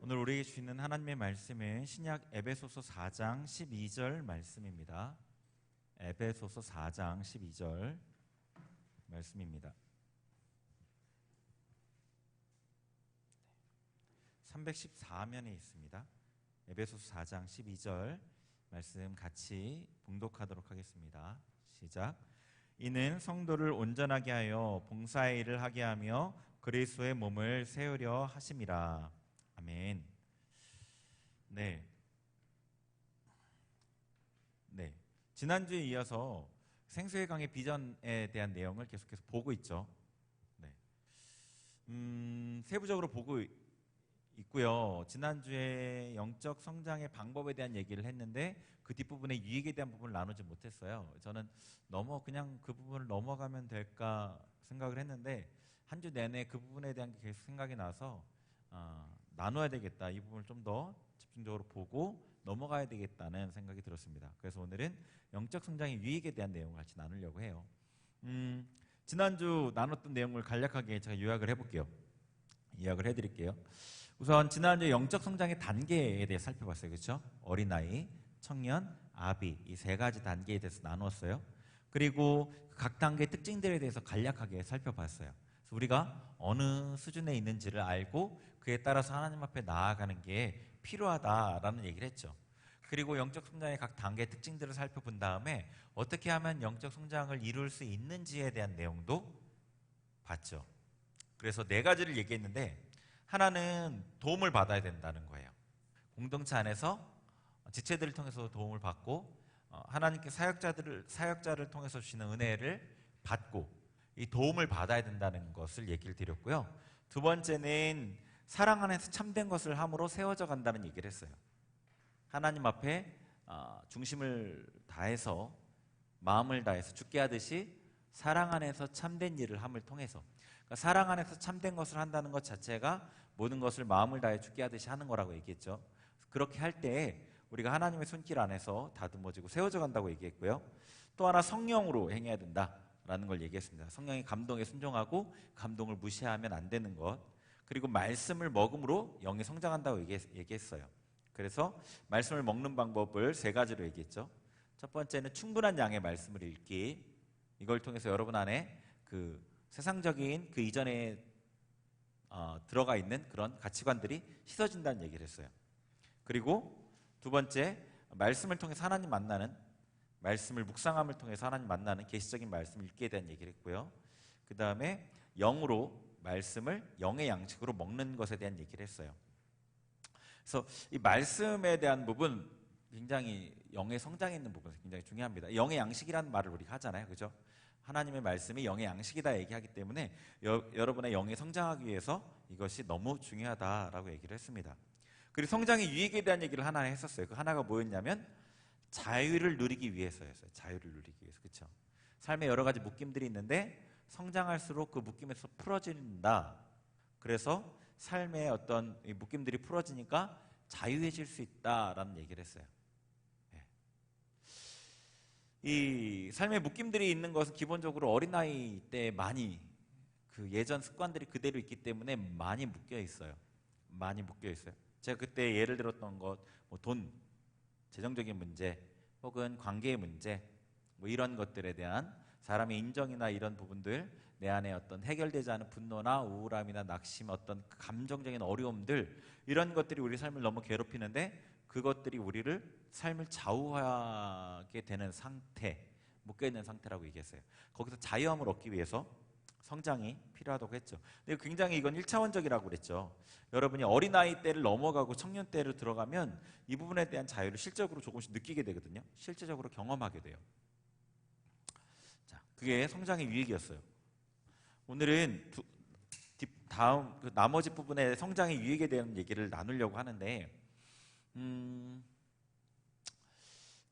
오늘 우리에게 주시는 하나님의 말씀은 신약 에베소서 4장 12절 말씀입니다. 에베소서 4장 12절 말씀입니다. 314면에 있습니다. 에베소서 4장 12절 말씀 같이 봉독하도록 하겠습니다. 시작. 이는 성도를 온전하게 하여 봉사의 일을 하게 하며 그리스도의 몸을 세우려 하심이라. 아멘. 네. 지난주에 이어서 생수의 강의 비전에 대한 내용을 계속해서 보고 있죠. 네. 세부적으로 보고 있고요. 지난주에 영적 성장의 방법에 대한 얘기를 했는데 그 뒷부분에 유익에 대한 부분을 나누지 못했어요. 저는 그냥 그 부분을 넘어가면 될까 생각을 했는데 한 주 내내 그 부분에 대한 게 계속 생각이 나서 나눠야 되겠다. 이 부분을 좀 더 집중적으로 보고 넘어가야 되겠다는 생각이 들었습니다. 그래서 오늘은 영적 성장의 유익에 대한 내용을 같이 나누려고 해요. 지난주 나눴던 내용을 간략하게 제가 요약을 해볼게요. 요약을 해드릴게요. 우선 지난주 영적 성장의 단계에 대해 살펴봤어요. 그렇죠? 어린아이, 청년, 아비 이 세 가지 단계에 대해서 나누었어요. 그리고 각 단계의 특징들에 대해서 간략하게 살펴봤어요. 그래서 우리가 어느 수준에 있는지를 알고 그에 따라서 하나님 앞에 나아가는 게 필요하다라는 얘기를 했죠. 그리고 영적 성장의 각 단계의 특징들을 살펴본 다음에 어떻게 하면 영적 성장을 이룰 수 있는지에 대한 내용도 봤죠. 그래서 네 가지를 얘기했는데 하나는 도움을 받아야 된다는 거예요. 공동체 안에서 지체들을 통해서 도움을 받고 하나님께 사역자를 통해서 주시는 은혜를 받고 이 도움을 받아야 된다는 것을 얘기를 드렸고요. 두 번째는 사랑 안에서 참된 것을 함으로 세워져 간다는 얘기를 했어요. 하나님 앞에 중심을 다해서 마음을 다해서 죽게 하듯이 사랑 안에서 참된 일을 함을 통해서, 그러니까 사랑 안에서 참된 것을 한다는 것 자체가 모든 것을 마음을 다해 죽게 하듯이 하는 거라고 얘기했죠. 그렇게 할 때 우리가 하나님의 손길 안에서 다듬어지고 세워져 간다고 얘기했고요. 또 하나 성령으로 행해야 된다라는 걸 얘기했습니다. 성령의 감동에 순종하고 감동을 무시하면 안 되는 것. 그리고 말씀을 먹음으로 영이 성장한다고 얘기했어요. 그래서 말씀을 먹는 방법을 세 가지로 얘기했죠. 첫 번째는 충분한 양의 말씀을 읽기. 이걸 통해서 여러분 안에 그 세상적인 그 이전에 들어가 있는 그런 가치관들이 씻어진다는 얘기를 했어요. 그리고 두 번째, 말씀을 통해서 하나님 만나는, 말씀을 묵상함을 통해서 하나님 만나는 계시적인 말씀을 읽기에 대한 얘기를 했고요. 그 다음에 영으로 말씀을 영의 양식으로 먹는 것에 대한 얘기를 했어요. 그래서 이 말씀에 대한 부분, 굉장히 영의 성장에 있는 부분 굉장히 중요합니다. 영의 양식이라는 말을 우리가 하잖아요. 그죠? 하나님의 말씀이 영의 양식이다 얘기하기 때문에 여러분의 영이 성장하기 위해서 이것이 너무 중요하다라고 얘기를 했습니다. 그리고 성장의 유익에 대한 얘기를 하나 했었어요. 그 하나가 뭐였냐면 자유를 누리기 위해서였어요. 자유를 누리기 위해서. 그렇죠? 삶에 여러 가지 묶임들이 있는데 성장할수록 그 묶임에서 풀어진다. 그래서 삶의 어떤 묶임들이 풀어지니까 자유해질 수 있다라는 얘기를 했어요. 이 삶의 묶임들이 있는 것은 기본적으로 어린아이 때 많이 그 예전 습관들이 그대로 있기 때문에 많이 묶여 있어요. 많이 묶여 있어요. 제가 그때 예를 들었던 것, 돈, 재정적인 문제, 혹은 관계의 문제, 이런 것들에 대한 사람의 인정이나 이런 부분들, 내 안에 어떤 해결되지 않은 분노나 우울함이나 낙심, 어떤 감정적인 어려움들, 이런 것들이 우리 삶을 너무 괴롭히는데 그것들이 우리를 삶을 좌우하게 되는 상태, 묶여있는 상태라고 얘기했어요. 거기서 자유함을 얻기 위해서 성장이 필요하다고 했죠. 근데 굉장히 이건 1차원적이라고 그랬죠. 여러분이 어린아이 때를 넘어가고 청년 때로 들어가면 이 부분에 대한 자유를 실적으로 조금씩 느끼게 되거든요. 실제적으로 경험하게 돼요. 자, 그게 성장의 유익이었어요. 오늘은 다음 나머지 부분의 성장의 유익에 대한 얘기를 나누려고 하는데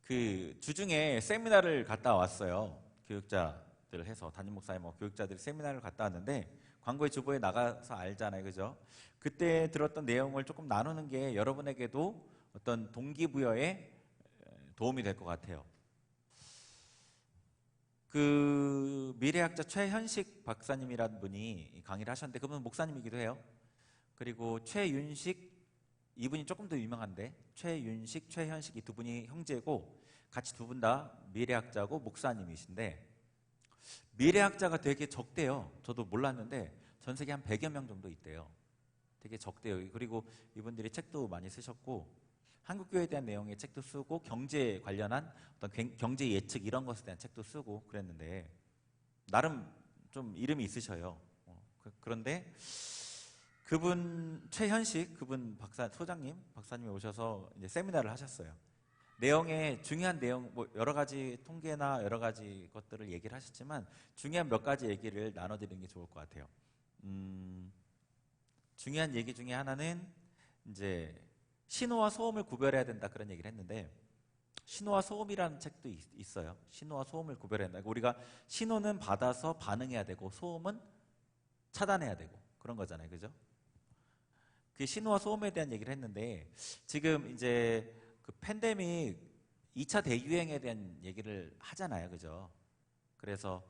그 주중에 세미나를 갔다 왔어요. 교육자들 해서 담임 목사님 교육자들이 세미나를 갔다 왔는데 광고의 주보에 나가서 알잖아요. 그죠? 그때 들었던 내용을 조금 나누는 게 여러분에게도 어떤 동기부여에 도움이 될 것 같아요. 그 미래학자 최현식 박사님이라는 분이 강의를 하셨는데 그분은 목사님이기도 해요. 그리고 최윤식 이분이 조금 더 유명한데 최윤식, 최현식 이 두 분이 형제고 같이 두 분 다 미래학자고 목사님이신데 미래학자가 되게 적대요. 저도 몰랐는데 전 세계 한 100여 명 정도 있대요. 되게 적대요. 그리고 이분들이 책도 많이 쓰셨고 한국교회에 대한 내용의 책도 쓰고 경제 관련한 어떤 경제 예측 이런 것에 대한 책도 쓰고 그랬는데 나름 좀 이름이 있으셔요. 그런데 그분 최현식 그분 박사님이 오셔서 이제 세미나를 하셨어요. 내용에 중요한 내용 뭐 여러 가지 통계나 여러 가지 것들을 얘기를 하셨지만 중요한 몇 가지 얘기를 나눠드리는 게 좋을 것 같아요. 중요한 얘기 중에 하나는 이제 신호와 소음을 구별해야 된다 그런 얘기를 했는데 신호와 소음이라는 책도 있어요. 신호와 소음을 구별해야 된다. 우리가 신호는 받아서 반응해야 되고 소음은 차단해야 되고 그런 거잖아요. 그죠? 그 신호와 소음에 대한 얘기를 했는데 지금 이제 그 팬데믹 2차 대유행에 대한 얘기를 하잖아요. 그죠? 그래서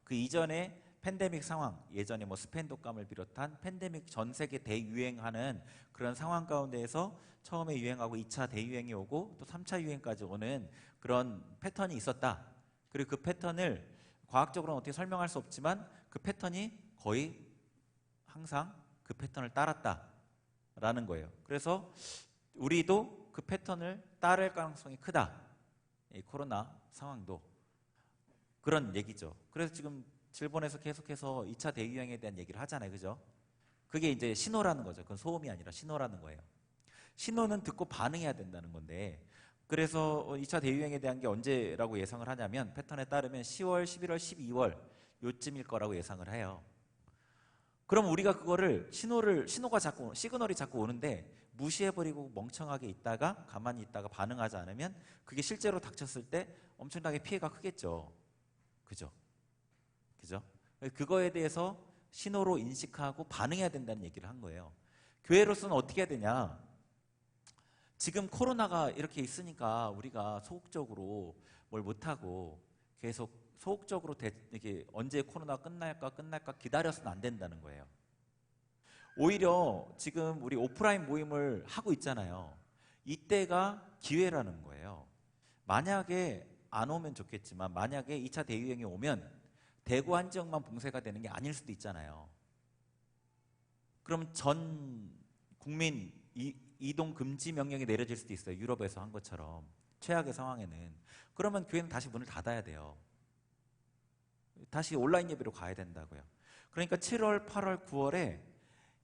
그 이전에 팬데믹 상황, 예전에 뭐 스페인 독감을 비롯한 팬데믹 전 세계 대유행하는 그런 상황 가운데에서 처음에 유행하고 2차 대유행이 오고 또 3차 유행까지 오는 그런 패턴이 있었다. 그리고 그 패턴을 과학적으로는 어떻게 설명할 수 없지만 그 패턴이 거의 항상 그 패턴을 따랐다라는 거예요. 그래서 우리도 그 패턴을 따를 가능성이 크다. 이 코로나 상황도 그런 얘기죠. 그래서 지금 일본에서 계속해서 2차 대유행에 대한 얘기를 하잖아요. 그죠? 그게 이제 신호라는 거죠. 그건 소음이 아니라 신호라는 거예요. 신호는 듣고 반응해야 된다는 건데 그래서 2차 대유행에 대한 게 언제라고 예상을 하냐면 패턴에 따르면 10월, 11월, 12월 요쯤일 거라고 예상을 해요. 그럼 우리가 그거를 신호가 자꾸 시그널이 자꾸 오는데 무시해버리고 멍청하게 있다가 가만히 있다가 반응하지 않으면 그게 실제로 닥쳤을 때 엄청나게 피해가 크겠죠. 그죠? 그죠? 그거에 대해서 신호로 인식하고 반응해야 된다는 얘기를 한 거예요. 교회로서는 어떻게 해야 되냐? 지금 코로나가 이렇게 있으니까 우리가 소극적으로 뭘 못하고 계속 소극적으로 이게 언제 코로나 끝날까 기다려서는 안 된다는 거예요. 오히려 지금 우리 오프라인 모임을 하고 있잖아요. 이때가 기회라는 거예요. 만약에 안 오면 좋겠지만 만약에 2차 대유행이 오면 대구 한 지역만 봉쇄가 되는 게 아닐 수도 있잖아요. 그럼 전 국민 이동 금지 명령이 내려질 수도 있어요. 유럽에서 한 것처럼 최악의 상황에는. 그러면 교회는 다시 문을 닫아야 돼요. 다시 온라인 예배로 가야 된다고요. 그러니까 7월, 8월, 9월에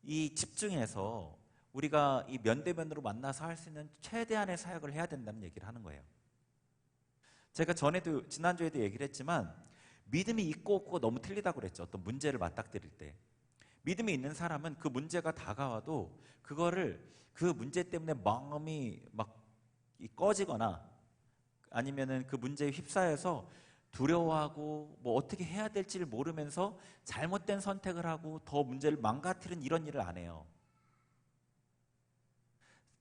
이 집중해서 우리가 이 면대면으로 만나서 할 수 있는 최대한의 사역을 해야 된다는 얘기를 하는 거예요. 제가 지난주에도 얘기를 했지만 믿음이 있고 없고 너무 틀리다고 그랬죠. 어떤 문제를 맞닥뜨릴 때. 믿음이 있는 사람은 그 문제가 다가와도 그거를 그 문제 때문에 마음이 막 꺼지거나 아니면은 그 문제에 휩싸여서 두려워하고 뭐 어떻게 해야 될지를 모르면서 잘못된 선택을 하고 더 문제를 망가뜨리는 이런 일을 안 해요.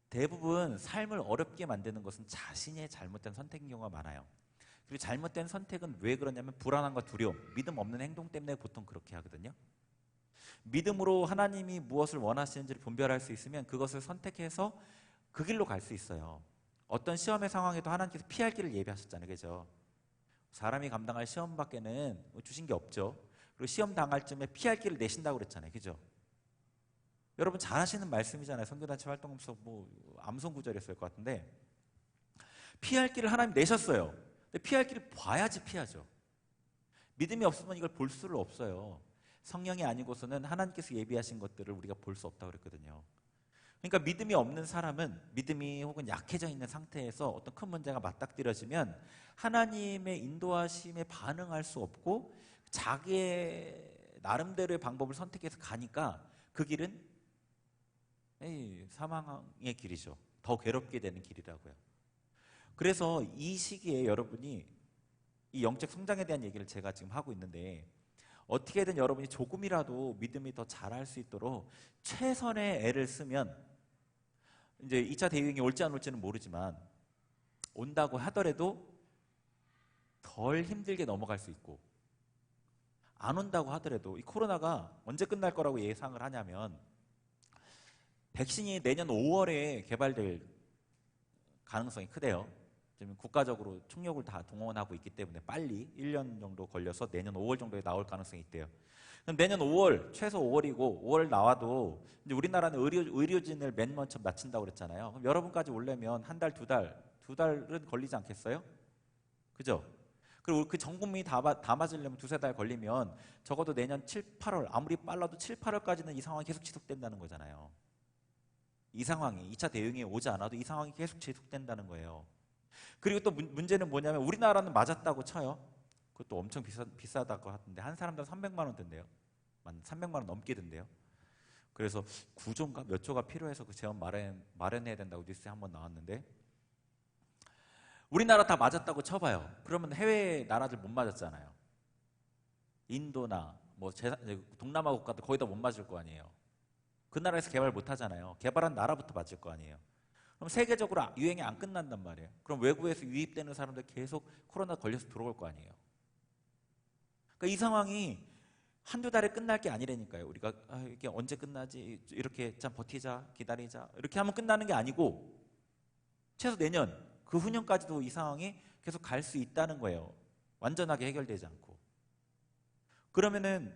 대부분 삶을 어렵게 만드는 것은 자신의 잘못된 선택인 경우가 많아요. 그리고 잘못된 선택은 왜 그러냐면 불안함과 두려움, 믿음 없는 행동 때문에 보통 그렇게 하거든요. 믿음으로 하나님이 무엇을 원하시는지를 분별할 수 있으면 그것을 선택해서 그 길로 갈 수 있어요. 어떤 시험의 상황에도 하나님께서 피할 길을 예비하셨잖아요. 그죠? 사람이 감당할 시험밖에는 주신 게 없죠. 그리고 시험 당할 쯤에 피할 길을 내신다고 그랬잖아요. 그죠? 여러분 잘 하시는 말씀이잖아요. 선교단체 활동하면서 뭐 암송 구절이었을 것 같은데 피할 길을 하나님 내셨어요. 근데 피할 길을 봐야지 피하죠. 믿음이 없으면 이걸 볼 수를 없어요. 성령이 아니고서는 하나님께서 예비하신 것들을 우리가 볼 수 없다고 그랬거든요. 그러니까 믿음이 없는 사람은 믿음이 혹은 약해져 있는 상태에서 어떤 큰 문제가 맞닥뜨려지면 하나님의 인도하심에 반응할 수 없고 자기의 나름대로의 방법을 선택해서 가니까 그 길은 사망의 길이죠. 더 괴롭게 되는 길이라고요. 그래서 이 시기에 여러분이 이 영적 성장에 대한 얘기를 제가 지금 하고 있는데 어떻게든 여러분이 조금이라도 믿음이 더 잘할 수 있도록 최선의 애를 쓰면 이제 2차 대유행이 올지 안 올지는 모르지만 온다고 하더라도 덜 힘들게 넘어갈 수 있고 안 온다고 하더라도 이 코로나가 언제 끝날 거라고 예상을 하냐면 백신이 내년 5월에 개발될 가능성이 크대요. 지금 국가적으로 총력을 다 동원하고 있기 때문에 빨리 1년 정도 걸려서 내년 5월 정도에 나올 가능성이 있대요. 그럼 내년 5월, 최소 5월이고 5월 나와도 이제 우리나라는 의료진을 맨 먼저 맞춘다고 그랬잖아요. 그럼 여러분까지 오려면 한 달, 두 달은 걸리지 않겠어요? 그죠? 그리고 그 전 국민이 다 맞으려면 두세 달 걸리면 적어도 내년 7, 8월, 아무리 빨라도 7, 8월까지는 이 상황이 계속 지속된다는 거잖아요. 이 상황이 2차 대응이 오지 않아도 이 상황이 계속 지속된다는 거예요. 그리고 또 문제는 뭐냐면 우리나라는 맞았다고 쳐요. 그것도 엄청 비싸다고 하던데 한 사람당 300만 원 든대요. 300만 원 넘게 든대요. 그래서 9조인가 몇 조가 필요해서 그 재원 마련해야 된다고 뉴스에 한번 나왔는데 우리나라 다 맞았다고 쳐봐요. 그러면 해외 나라들 못 맞았잖아요. 인도나 뭐 동남아 국가들 거의 다 못 맞을 거 아니에요. 그 나라에서 개발 못 하잖아요. 개발한 나라부터 맞을 거 아니에요. 그럼 세계적으로 유행이 안 끝난단 말이에요. 그럼 외국에서 유입되는 사람들 계속 코로나 걸려서 들어올 거 아니에요. 그러니까 이 상황이 한두 달에 끝날 게 아니라니까요. 우리가 이게 언제 끝나지? 이렇게 참 버티자, 기다리자 이렇게 하면 끝나는 게 아니고 최소 내년, 그 후년까지도 이 상황이 계속 갈 수 있다는 거예요. 완전하게 해결되지 않고. 그러면은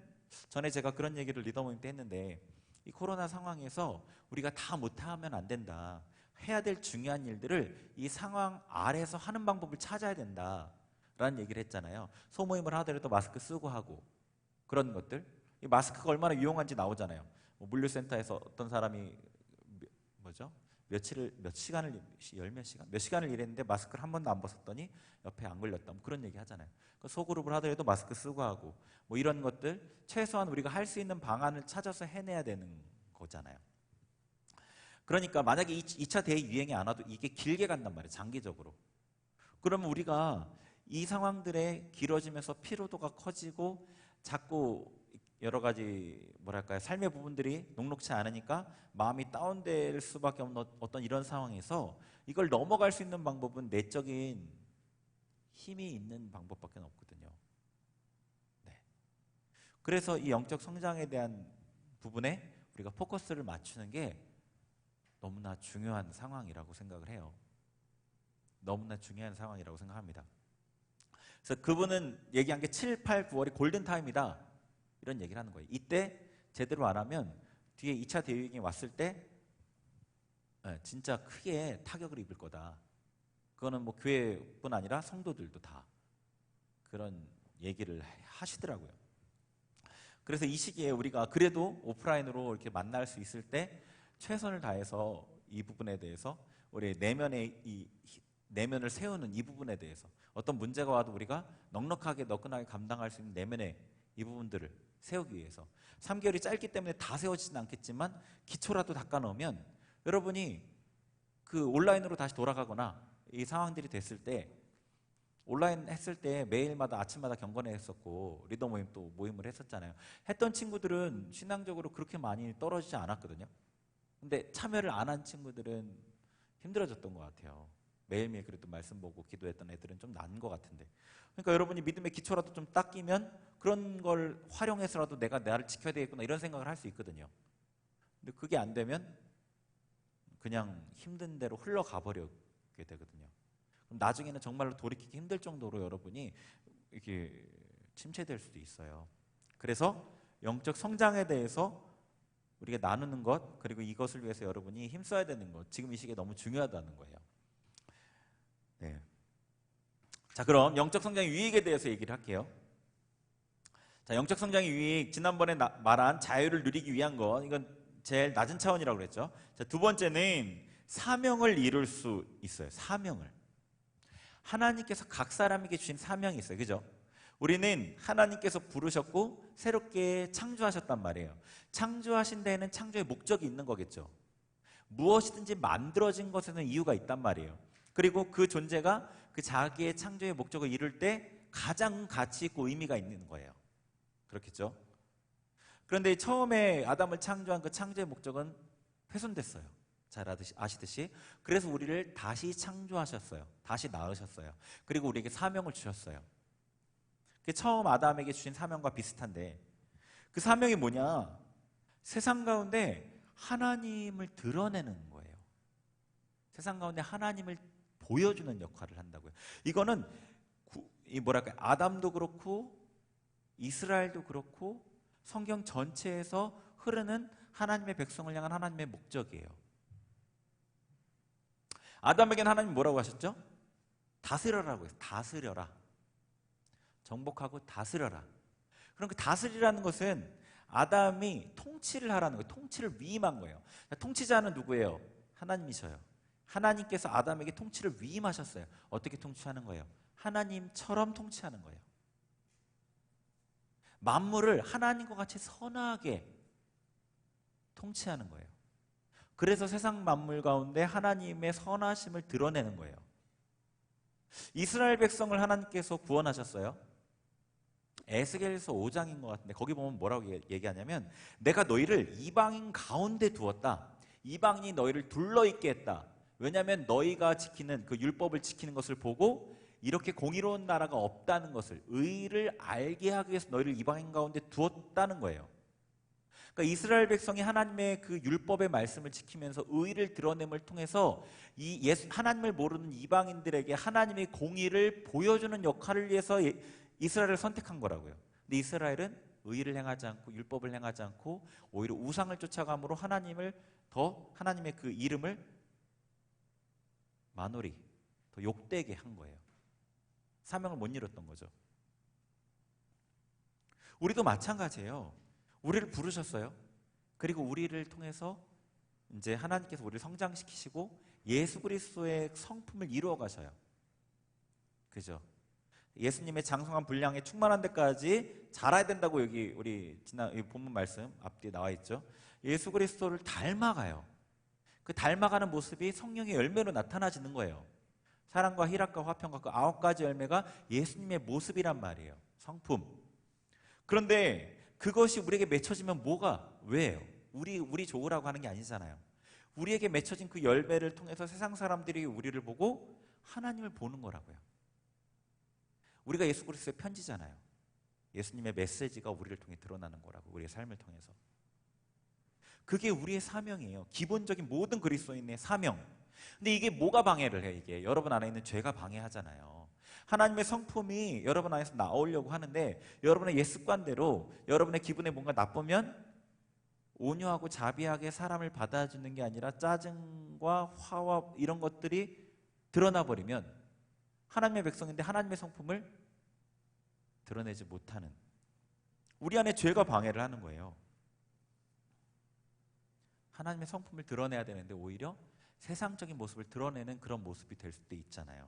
전에 제가 그런 얘기를 리더 모임 때 했는데 이 코로나 상황에서 우리가 다 못하면 안 된다. 해야 될 중요한 일들을 이 상황 아래서 하는 방법을 찾아야 된다라는 얘기를 했잖아요. 소모임을 하더라도 마스크 쓰고 하고 그런 것들. 이 마스크가 얼마나 유용한지 나오잖아요. 뭐 물류센터에서 어떤 사람이 몇 시간을 일했는데 마스크를 한 번도 안 벗었더니 옆에 안 걸렸다. 뭐 그런 얘기 하잖아요. 소그룹을 하더라도 마스크 쓰고 하고 뭐 이런 것들 최소한 우리가 할 수 있는 방안을 찾아서 해내야 되는 거잖아요. 그러니까 만약에 2차 대유행이 안 와도 이게 길게 간단 말이에요. 장기적으로. 그러면 우리가 이 상황들에 길어지면서 피로도가 커지고 자꾸 여러 가지 삶의 부분들이 녹록치 않으니까 마음이 다운될 수밖에 없는 어떤 이런 상황에서 이걸 넘어갈 수 있는 방법은 내적인 힘이 있는 방법밖에 없거든요. 네. 그래서 이 영적 성장에 대한 부분에 우리가 포커스를 맞추는 게 너무나 중요한 상황이라고 생각을 해요. 너무나 중요한 상황이라고 생각합니다. 그래서 그분은 얘기한 게 7, 8, 9월이 골든타임이다. 이런 얘기를 하는 거예요. 이때 제대로 안 하면 뒤에 2차 대유행이 왔을 때 진짜 크게 타격을 입을 거다. 그거는 뭐 교회뿐 아니라 성도들도 다 그런 얘기를 하시더라고요. 그래서 이 시기에 우리가 그래도 오프라인으로 이렇게 만날 수 있을 때 최선을 다해서 이 부분에 대해서 우리 내면을 세우는 이 부분에 대해서 어떤 문제가 와도 우리가 넉넉하게 너끈하게 감당할 수 있는 내면의 이 부분들을 세우기 위해서 3개월이 짧기 때문에 다 세워지진 않겠지만 기초라도 닦아 놓으면 여러분이 그 온라인으로 다시 돌아가거나 이 상황들이 됐을 때 온라인 했을 때 매일마다 아침마다 경건회 했었고 리더 모임 또 모임을 했었잖아요. 했던 친구들은 신앙적으로 그렇게 많이 떨어지지 않았거든요. 근데 참여를 안 한 친구들은 힘들어졌던 것 같아요. 매일매일 그래도 말씀 보고 기도했던 애들은 좀 나은 것 같은데. 그러니까 여러분이 믿음의 기초라도 좀 닦이면 그런 걸 활용해서라도 내가 나를 지켜야 되겠구나 이런 생각을 할 수 있거든요. 근데 그게 안 되면 그냥 힘든 대로 흘러가 버리게 되거든요. 그럼 나중에는 정말로 돌이키기 힘들 정도로 여러분이 이렇게 침체될 수도 있어요. 그래서 영적 성장에 대해서 우리가 나누는 것 그리고 이것을 위해서 여러분이 힘써야 되는 것 지금 이 시기에 너무 중요하다는 거예요. 네. 자, 그럼 영적 성장의 유익에 대해서 얘기를 할게요. 자, 영적 성장의 유익 지난번에 말한 자유를 누리기 위한 것 이건 제일 낮은 차원이라고 그랬죠. 자, 두 번째는 사명을 이룰 수 있어요. 사명을. 하나님께서 각 사람에게 주신 사명이 있어요. 그죠? 우리는 하나님께서 부르셨고 새롭게 창조하셨단 말이에요. 창조하신 데에는 창조의 목적이 있는 거겠죠. 무엇이든지 만들어진 것에는 이유가 있단 말이에요. 그리고 그 존재가 그 자기의 창조의 목적을 이룰 때 가장 가치 있고 의미가 있는 거예요. 그렇겠죠? 그런데 처음에 아담을 창조한 그 창조의 목적은 훼손됐어요. 잘 아시듯이. 그래서 우리를 다시 창조하셨어요. 다시 낳으셨어요. 그리고 우리에게 사명을 주셨어요. 그게 처음 아담에게 주신 사명과 비슷한데 그 사명이 뭐냐? 세상 가운데 하나님을 드러내는 거예요. 세상 가운데 하나님을 보여주는 역할을 한다고요. 이거는 아담도 그렇고 이스라엘도 그렇고 성경 전체에서 흐르는 하나님의 백성을 향한 하나님의 목적이에요. 아담에게는 하나님 뭐라고 하셨죠? 다스려라고 했어요. 다스려라. 정복하고 다스려라. 그럼 그 다스리라는 것은 아담이 통치를 하라는 거예요. 통치를 위임한 거예요. 통치자는 누구예요? 하나님이셔요. 하나님께서 아담에게 통치를 위임하셨어요. 어떻게 통치하는 거예요? 하나님처럼 통치하는 거예요. 만물을 하나님과 같이 선하게 통치하는 거예요. 그래서 세상 만물 가운데 하나님의 선하심을 드러내는 거예요. 이스라엘 백성을 하나님께서 구원하셨어요. 에스겔서 5장인 것 같은데 거기 보면 뭐라고 얘기하냐면 내가 너희를 이방인 가운데 두었다. 이방인이 너희를 둘러있게 했다. 왜냐하면 너희가 지키는 그 율법을 지키는 것을 보고 이렇게 공의로운 나라가 없다는 것을, 의를 알게 하기 위해서 너희를 이방인 가운데 두었다는 거예요. 그러니까 이스라엘 백성이 하나님의 그 율법의 말씀을 지키면서 의를 드러냄을 통해서 하나님을 모르는 이방인들에게 하나님의 공의를 보여주는 역할을 위해서 이스라엘을 선택한 거라고요. 근데 이스라엘은 의를 행하지 않고 율법을 행하지 않고 오히려 우상을 쫓아감으로 하나님의 그 이름을 만홀히 더 욕되게 한 거예요. 사명을 못 이뤘던 거죠. 우리도 마찬가지예요. 우리를 부르셨어요. 그리고 우리를 통해서 이제 하나님께서 우리를 성장시키시고 예수 그리스도의 성품을 이루어 가셔요. 그죠? 예수님의 장성한 분량에 충만한 데까지 자라야 된다고 여기 우리 지난 본문 말씀 앞뒤에 나와 있죠. 예수 그리스도를 닮아가요. 그 닮아가는 모습이 성령의 열매로 나타나지는 거예요. 사랑과 희락과 화평과 그 9가지 열매가 예수님의 모습이란 말이에요. 성품. 그런데 그것이 우리에게 맺혀지면 왜요? 우리 좋으라고 하는 게 아니잖아요. 우리에게 맺혀진 그 열매를 통해서 세상 사람들이 우리를 보고 하나님을 보는 거라고요. 우리가 예수 그리스도의 편지잖아요. 예수님의 메시지가 우리를 통해 드러나는 거라고, 우리의 삶을 통해서. 그게 우리의 사명이에요. 기본적인 모든 그리스도인의 사명. 근데 이게 뭐가 방해를 해? 이게 여러분 안에 있는 죄가 방해하잖아요. 하나님의 성품이 여러분 안에서 나오려고 하는데 여러분의 옛 습관대로 여러분의 기분에 뭔가 나쁘면 온유하고 자비하게 사람을 받아주는 게 아니라 짜증과 화와 이런 것들이 드러나 버리면 하나님의 백성인데 하나님의 성품을 드러내지 못하는, 우리 안에 죄가 방해를 하는 거예요. 하나님의 성품을 드러내야 되는데 오히려 세상적인 모습을 드러내는 그런 모습이 될 수도 있잖아요.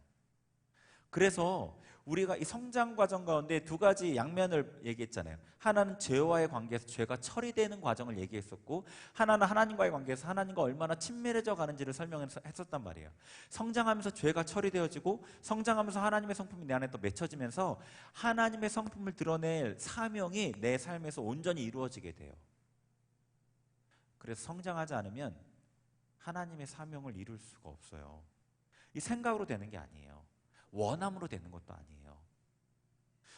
그래서 우리가 이 성장 과정 가운데 2가지 양면을 얘기했잖아요. 하나는 죄와의 관계에서 죄가 처리되는 과정을 얘기했었고, 하나는 하나님과의 관계에서 하나님과 얼마나 친밀해져 가는지를 설명했었단 말이에요. 성장하면서 죄가 처리되어지고 성장하면서 하나님의 성품이 내 안에 또 맺혀지면서 하나님의 성품을 드러낼 사명이 내 삶에서 온전히 이루어지게 돼요. 그래서 성장하지 않으면 하나님의 사명을 이룰 수가 없어요. 이 생각으로 되는 게 아니에요. 원함으로 되는 것도 아니에요.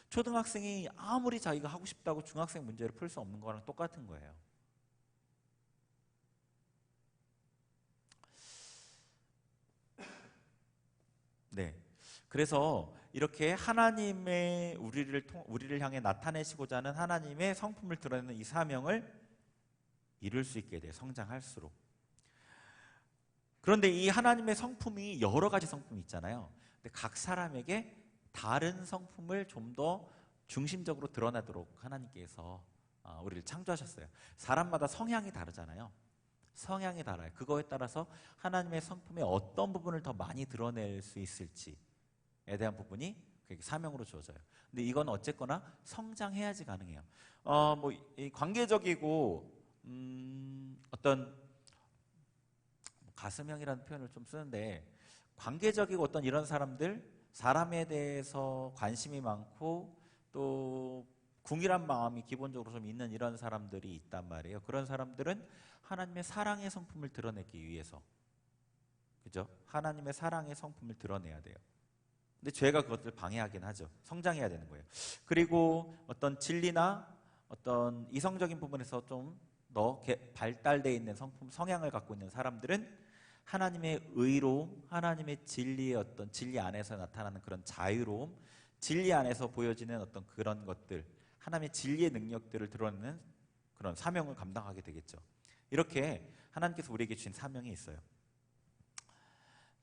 초등학생이 아무리 자기가 하고 싶다고 중학생 문제를 풀 수 없는 거랑 똑같은 거예요. 네. 그래서 이렇게 하나님의 우리를 향해 나타내시고자 하는 하나님의 성품을 드러내는 이 사명을 이룰 수 있게 돼요. 성장할수록. 그런데 이 하나님의 성품이 여러 가지 성품이 있잖아요. 근데 각 사람에게 다른 성품을 좀 더 중심적으로 드러나도록 하나님께서 우리를 창조하셨어요. 사람마다 성향이 다르잖아요. 성향이 달라요. 그거에 따라서 하나님의 성품의 어떤 부분을 더 많이 드러낼 수 있을지에 대한 부분이 사명으로 주어져요. 근데 이건 어쨌거나 성장해야지 가능해요. 이 관계적이고 어떤 가슴형이라는 표현을 좀 쓰는데, 관계적이고 어떤 이런 사람에 대해서 관심이 많고 또 궁일한 마음이 기본적으로 좀 있는 이런 사람들이 있단 말이에요. 그런 사람들은 하나님의 사랑의 성품을 드러내기 위해서, 그죠? 하나님의 사랑의 성품을 드러내야 돼요. 근데 죄가 그것을 방해하긴 하죠. 성장해야 되는 거예요. 그리고 어떤 진리나 어떤 이성적인 부분에서 좀 더 발달되어 있는 성향을 갖고 있는 사람들은 하나님의 의로움, 하나님의 진리의 어떤 진리 안에서 나타나는 그런 자유로움, 진리 안에서 보여지는 어떤 그런 것들, 하나님의 진리의 능력들을 드러내는 그런 사명을 감당하게 되겠죠. 이렇게 하나님께서 우리에게 주신 사명이 있어요.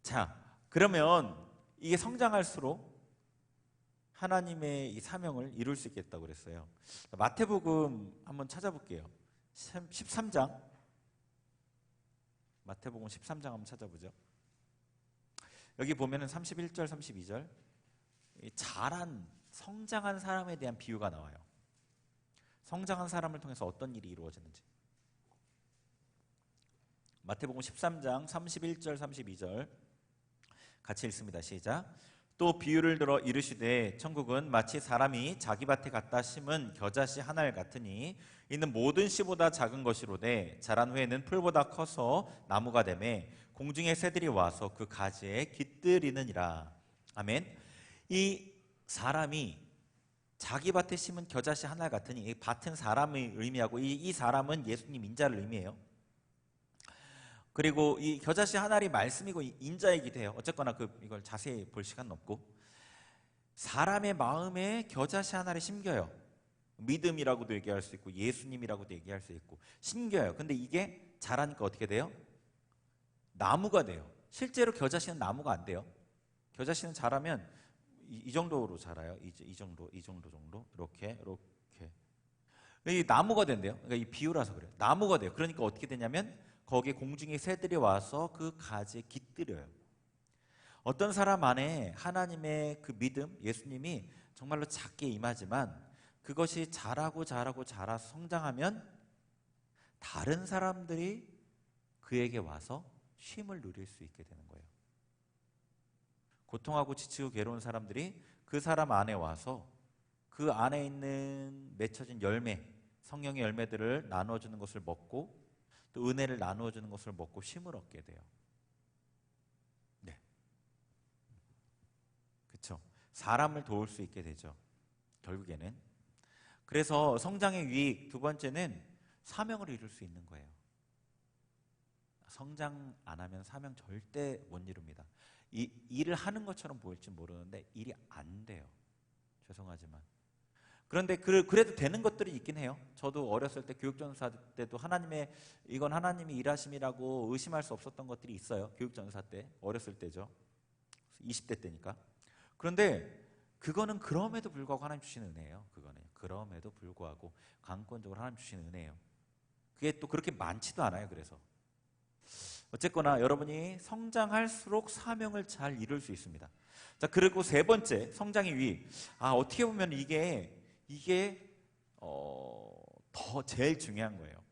자, 그러면 이게 성장할수록 하나님의 이 사명을 이룰 수 있겠다고 그랬어요. 마태복음 한번 찾아볼게요. 13장. 마태복음 13장 한번 찾아보죠. 여기 보면은 31절, 32절. 자란, 성장한 사람에 대한 비유가 나와요. 성장한 사람을 통해서 어떤 일이 이루어지는지. 마태복음 13장 31절, 32절 같이 읽습니다. 시작. 또 비유를 들어 이르시되 천국은 마치 사람이 자기 밭에 갖다 심은 겨자씨 하나를 같으니 이는 모든 씨보다 작은 것이로되 자란 후에는 풀보다 커서 나무가 되매 공중의 새들이 와서 그 가지에 깃들이느니라. 아멘. 이 사람이 자기 밭에 심은 겨자씨 하나 같으니 이 밭은 사람을 의미하고 이 사람은 예수님 인자를 의미해요. 그리고 이 겨자씨 하나리 말씀이고 인자이기도 해요. 어쨌거나 이걸 자세히 볼 시간은 없고, 사람의 마음에 겨자씨 하나를 심겨요. 믿음이라고도 얘기할 수 있고 예수님이라고도 얘기할 수 있고 심겨요. 근데 이게 자라니까 어떻게 돼요? 나무가 돼요. 실제로 겨자씨는 나무가 안 돼요. 겨자씨는 자라면 이 정도로 자라요. 이 정도 이렇게 이 나무가 된대요. 그러니까 이 비유라서 그래요. 나무가 돼요. 그러니까 어떻게 되냐면 거기에 공중의 새들이 와서 그 가지에 깃들여요. 어떤 사람 안에 하나님의 그 믿음, 예수님이 정말로 작게 임하지만 그것이 자라서 성장하면 다른 사람들이 그에게 와서 쉼을 누릴 수 있게 되는 거예요. 고통하고 지치고 괴로운 사람들이 그 사람 안에 와서 그 안에 있는 맺혀진 열매, 성령의 열매들을 나눠주는 것을 먹고 또 은혜를 나누어주는 것을 먹고 쉼을 얻게 돼요. 네, 그렇죠. 사람을 도울 수 있게 되죠. 결국에는. 그래서 성장의 유익 두 번째는 사명을 이룰 수 있는 거예요. 성장 안 하면 사명 절대 못 이룹니다. 이 일을 하는 것처럼 보일지 모르는데 일이 안 돼요. 죄송하지만. 그런데 그래도 되는 것들이 있긴 해요. 저도 어렸을 때 교육전사 때도 이건 하나님이 일하심이라고 의심할 수 없었던 것들이 있어요. 교육전사 때, 어렸을 때죠. 20대 때니까. 그런데 그거는 그럼에도 불구하고 하나님 주시는 은혜예요. 그럼에도 불구하고 강권적으로 하나님 주시는 은혜예요. 그게 또 그렇게 많지도 않아요. 그래서 어쨌거나 여러분이 성장할수록 사명을 잘 이룰 수 있습니다. 자, 그리고 세 번째 성장의 유익. 어떻게 보면 이게 더 제일 중요한 거예요.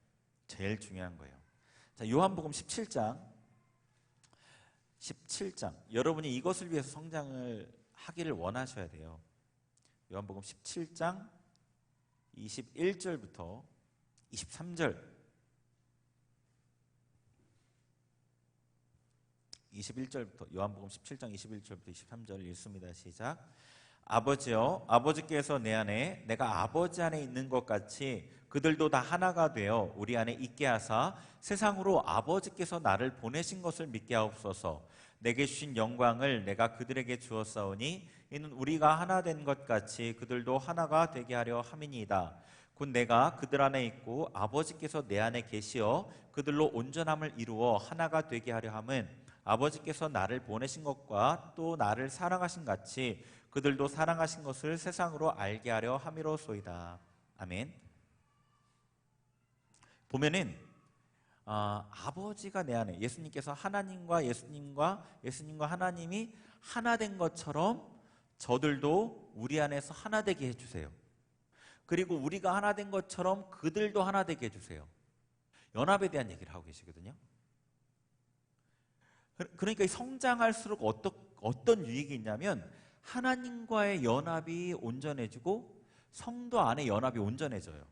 제일 중요한 거예요. 자, 요한복음 17장 여러분이 이것을 위해서 성장을 하기를 원하셔야 돼요. 요한복음 17장 21절부터 23절 21절부터 요한복음 17장 21절부터 23절 읽습니다. 시작. 아버지여, 아버지께서 내 안에 내가 아버지 안에 있는 것 같이 그들도 다 하나가 되어 우리 안에 있게 하사 세상으로 아버지께서 나를 보내신 것을 믿게 하옵소서. 내게 주신 영광을 내가 그들에게 주었사오니 이는 우리가 하나 된 것 같이 그들도 하나가 되게 하려 함이니이다. 곧 내가 그들 안에 있고 아버지께서 내 안에 계시어 그들로 온전함을 이루어 하나가 되게 하려 함은 아버지께서 나를 보내신 것과 또 나를 사랑하신 같이 그들도 사랑하신 것을 세상으로 알게 하려 함이로소이다. 아멘. 보면은 아버지가 내 안에, 예수님께서 하나님과 예수님과 하나님이 하나 된 것처럼 저들도 우리 안에서 하나 되게 해주세요. 그리고 우리가 하나 된 것처럼 그들도 하나 되게 해주세요. 연합에 대한 얘기를 하고 계시거든요. 그러니까 성장할수록 어떤 유익이 있냐면 하나님과의 연합이 온전해지고 성도 안에 연합이 온전해져요.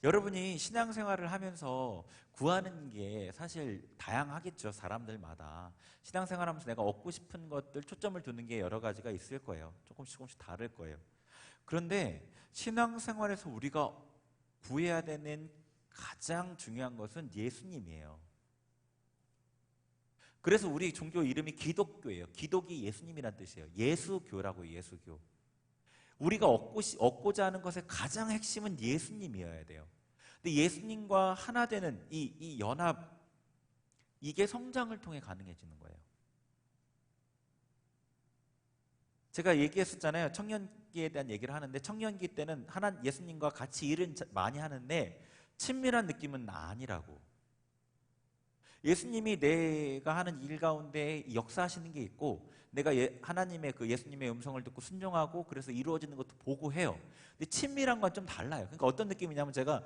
여러분이 신앙생활을 하면서 구하는 게 사실 다양하겠죠. 사람들마다 신앙생활하면서 내가 얻고 싶은 것들 초점을 두는 게 여러 가지가 있을 거예요. 조금씩 다를 거예요. 그런데 신앙생활에서 우리가 구해야 되는 가장 중요한 것은 예수님이에요. 그래서 우리 종교 이름이 기독교예요. 기독이 예수님이란 뜻이에요. 예수교라고. 예수교. 우리가 얻고자 하는 것의 가장 핵심은 예수님이어야 돼요. 근데 예수님과 하나 되는 이 연합, 이게 성장을 통해 가능해지는 거예요. 제가 얘기했었잖아요. 청년기에 대한 얘기를 하는데, 청년기 때는 예수님과 같이 일은 많이 하는데 친밀한 느낌은 아니라고. 예수님이 내가 하는 일 가운데 역사하시는 게 있고, 내가 하나님의 그 예수님의 음성을 듣고 순종하고 그래서 이루어지는 것도 보고 해요. 근데 친밀한 건 좀 달라요. 그러니까 어떤 느낌이냐면, 제가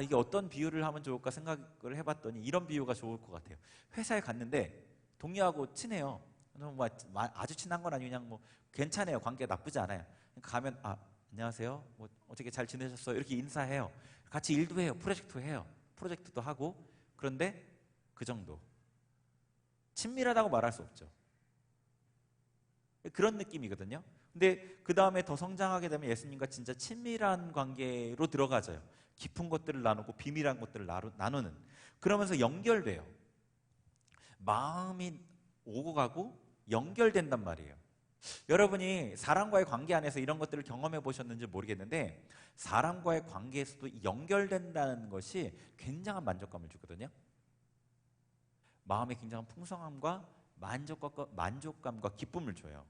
이게 어떤 비유를 하면 좋을까 생각을 해봤더니 이런 비유가 좋을 것 같아요. 회사에 갔는데 동료하고 친해요. 뭐 아주 친한 건 아니고 그냥 뭐 괜찮아요. 관계 나쁘지 않아요. 가면 안녕하세요. 뭐 어떻게 잘 지내셨어요? 이렇게 인사해요. 같이 일도 해요. 프로젝트도 하고. 그런데 그 정도. 친밀하다고 말할 수 없죠. 그런 느낌이거든요. 근데 그 다음에 더 성장하게 되면 예수님과 진짜 친밀한 관계로 들어가져요. 깊은 것들을 나누고 비밀한 것들을 나누는. 그러면서 연결돼요. 마음이 오고 가고 연결된단 말이에요. 여러분이 사람과의 관계 안에서 이런 것들을 경험해 보셨는지 모르겠는데, 사람과의 관계에서도 연결된다는 것이 굉장한 만족감을 주거든요. 마음에 굉장한 풍성함과 만족감과 기쁨을 줘요.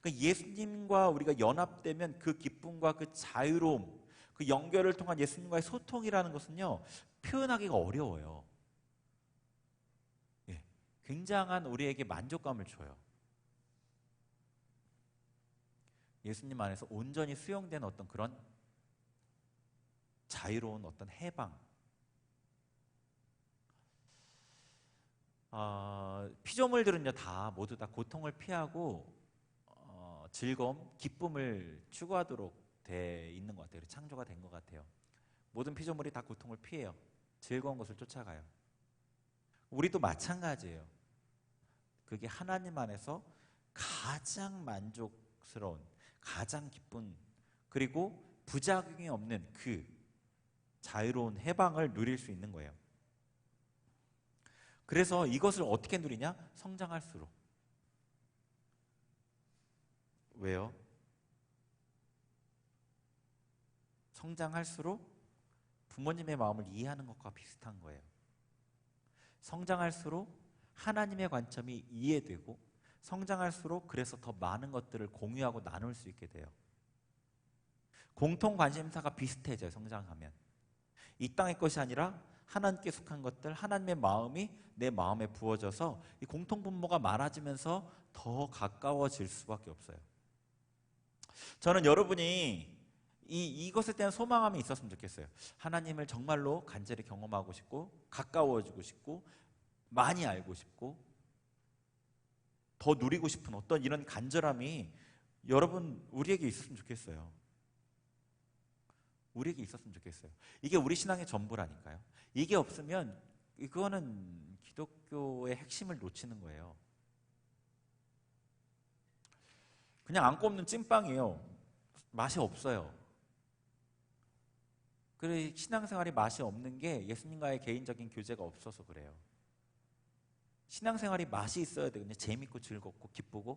그러니까 예수님과 우리가 연합되면 그 기쁨과 그 자유로움, 그 연결을 통한 예수님과의 소통이라는 것은요, 표현하기가 어려워요. 굉장한 우리에게 만족감을 줘요. 예수님 안에서 온전히 수용된 어떤 그런 자유로운 어떤 해방. 피조물들은요, 모두 다 고통을 피하고 즐거움, 기쁨을 추구하도록 돼 있는 것 같아요. 창조가 된 것 같아요. 모든 피조물이 다 고통을 피해요. 즐거운 것을 쫓아가요. 우리도 마찬가지예요. 그게 하나님 안에서 가장 만족스러운, 가장 기쁜, 그리고 부작용이 없는 그 자유로운 해방을 누릴 수 있는 거예요. 그래서 이것을 어떻게 누리냐? 성장할수록. 왜요? 성장할수록 부모님의 마음을 이해하는 것과 비슷한 거예요. 성장할수록 하나님의 관점이 이해되고, 성장할수록 그래서 더 많은 것들을 공유하고 나눌 수 있게 돼요. 공통 관심사가 비슷해져요. 성장하면. 이 땅의 것이 아니라 하나님께 속한 것들, 하나님의 마음이 내 마음에 부어져서 이 공통 분모가 많아지면서 더 가까워질 수밖에 없어요. 저는 여러분이 이것에 대한 소망함이 있었으면 좋겠어요. 하나님을 정말로 간절히 경험하고 싶고, 가까워지고 싶고, 많이 알고 싶고, 더 누리고 싶은 어떤 이런 간절함이 우리에게 있었으면 좋겠어요. 우리에게 있었으면 좋겠어요. 이게 우리 신앙의 전부라니까요. 이게 없으면 이거는 기독교의 핵심을 놓치는 거예요. 그냥 안 꼽는 찐빵이에요. 맛이 없어요. 그래, 신앙생활이 맛이 없는 게 예수님과의 개인적인 교제가 없어서 그래요. 신앙생활이 맛이 있어야 되거든요. 재밌고 즐겁고 기쁘고.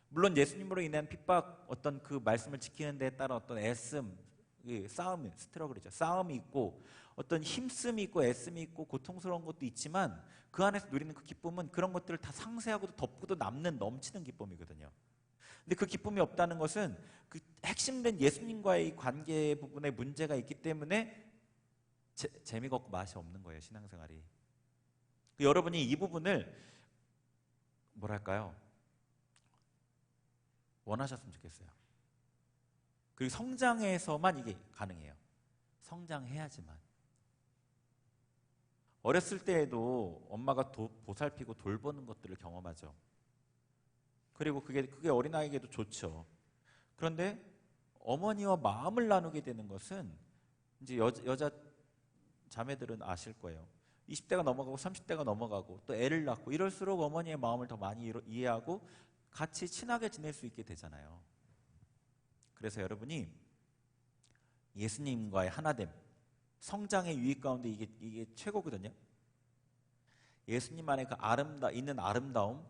물론 예수님으로 인한 핍박, 어떤 그 말씀을 지키는 데에 따른 어떤 애씀, 싸움, 스트러글이죠. 싸움이 있고 어떤 힘씀이 있고 애씀이 있고 고통스러운 것도 있지만, 그 안에서 누리는 그 기쁨은 그런 것들을 다 상쇄하고도 덮고도 남는 넘치는 기쁨이거든요. 근데 그 기쁨이 없다는 것은 그 핵심된 예수님과의 관계 부분에 문제가 있기 때문에 재미가 없고 맛이 없는 거예요. 신앙생활이. 여러분이 이 부분을 원하셨으면 좋겠어요. 그리고 성장해서만 이게 가능해요. 성장해야지만. 어렸을 때에도 엄마가 보살피고 돌보는 것들을 경험하죠. 그리고 그게 어린아이에게도 좋죠. 그런데 어머니와 마음을 나누게 되는 것은, 이제 여자 자매들은 아실 거예요. 20대가 넘어가고 30대가 넘어가고 또 애를 낳고 이럴수록 어머니의 마음을 더 많이 이해하고 같이 친하게 지낼 수 있게 되잖아요. 그래서 여러분이 예수님과의 하나됨, 성장의 유익 가운데 이게 최고거든요. 예수님 안에 있는 아름다움,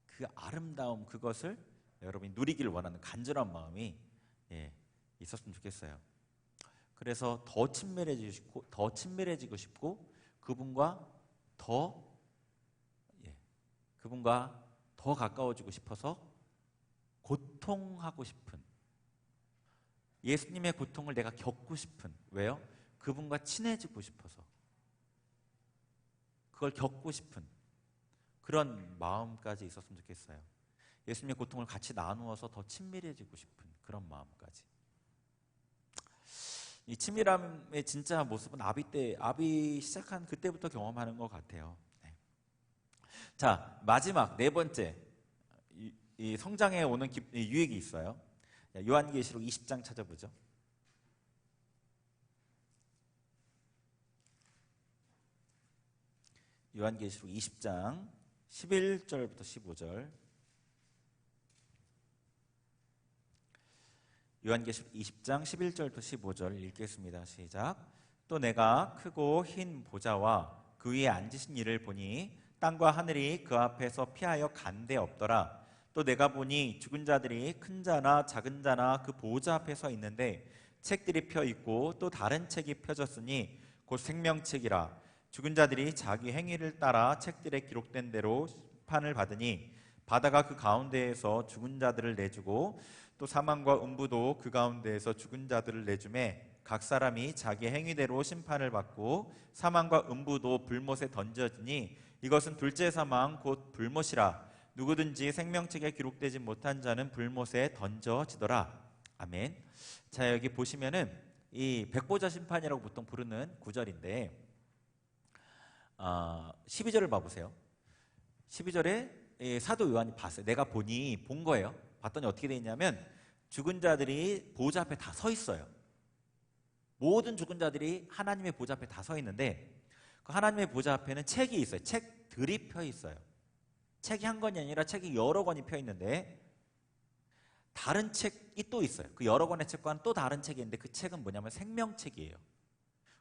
그 아름다움, 그것을 여러분이 누리기를 원하는 간절한 마음이 있었으면 좋겠어요. 그래서 더 친밀해지고 싶고 그분과 더 가까워지고 싶어서 고통하고 싶은, 예수님의 고통을 내가 겪고 싶은, 왜요? 그분과 친해지고 싶어서, 그걸 겪고 싶은 그런 마음까지 있었으면 좋겠어요. 예수님의 고통을 같이 나누어서 더 친밀해지고 싶은 그런 마음까지. 이 친밀함의 진짜 모습은 아비 시작한 그때부터 경험하는 것 같아요. 네. 자, 마지막 네 번째, 이 성장에 오는 유익이 있어요. 요한계시록 20장 찾아보죠. 요한계시록 20장 11절부터 15절. 요한계시록 20장 11절부터 15절 읽겠습니다. 시작. 또 내가 크고 흰 보좌와 그 위에 앉으신 이를 보니 땅과 하늘이 그 앞에서 피하여 간데 없더라. 또 내가 보니 죽은 자들이 큰 자나 작은 자나 그 보좌 앞에 서 있는데 책들이 펴 있고 또 다른 책이 펴졌으니 곧 생명책이라. 죽은 자들이 자기 행위를 따라 책들에 기록된 대로 심판을 받으니 바다가 그 가운데에서 죽은 자들을 내주고 또 사망과 음부도 그 가운데에서 죽은 자들을 내주매 각 사람이 자기 행위대로 심판을 받고 사망과 음부도 불못에 던져지니 이것은 둘째 사망 곧 불못이라. 누구든지 생명책에 기록되지 못한 자는 불못에 던져지더라. 아멘. 자, 여기 보시면은 이 백보자 심판이라고 보통 부르는 구절인데 12절을 봐보세요. 12절에 사도 요한이 봤어요. 내가 본 거예요. 봤더니 어떻게 돼 있냐면 죽은 자들이 보좌 앞에 다 서 있어요. 모든 죽은 자들이 하나님의 보좌 앞에 다 서 있는데 그 하나님의 보좌 앞에는 책이 있어요. 책들이 펴 있어요. 책이 한 권이 아니라 책이 여러 권이 펴 있는데 다른 책이 또 있어요. 그 여러 권의 책과는 또 다른 책이 있는데 그 책은 뭐냐면 생명책이에요.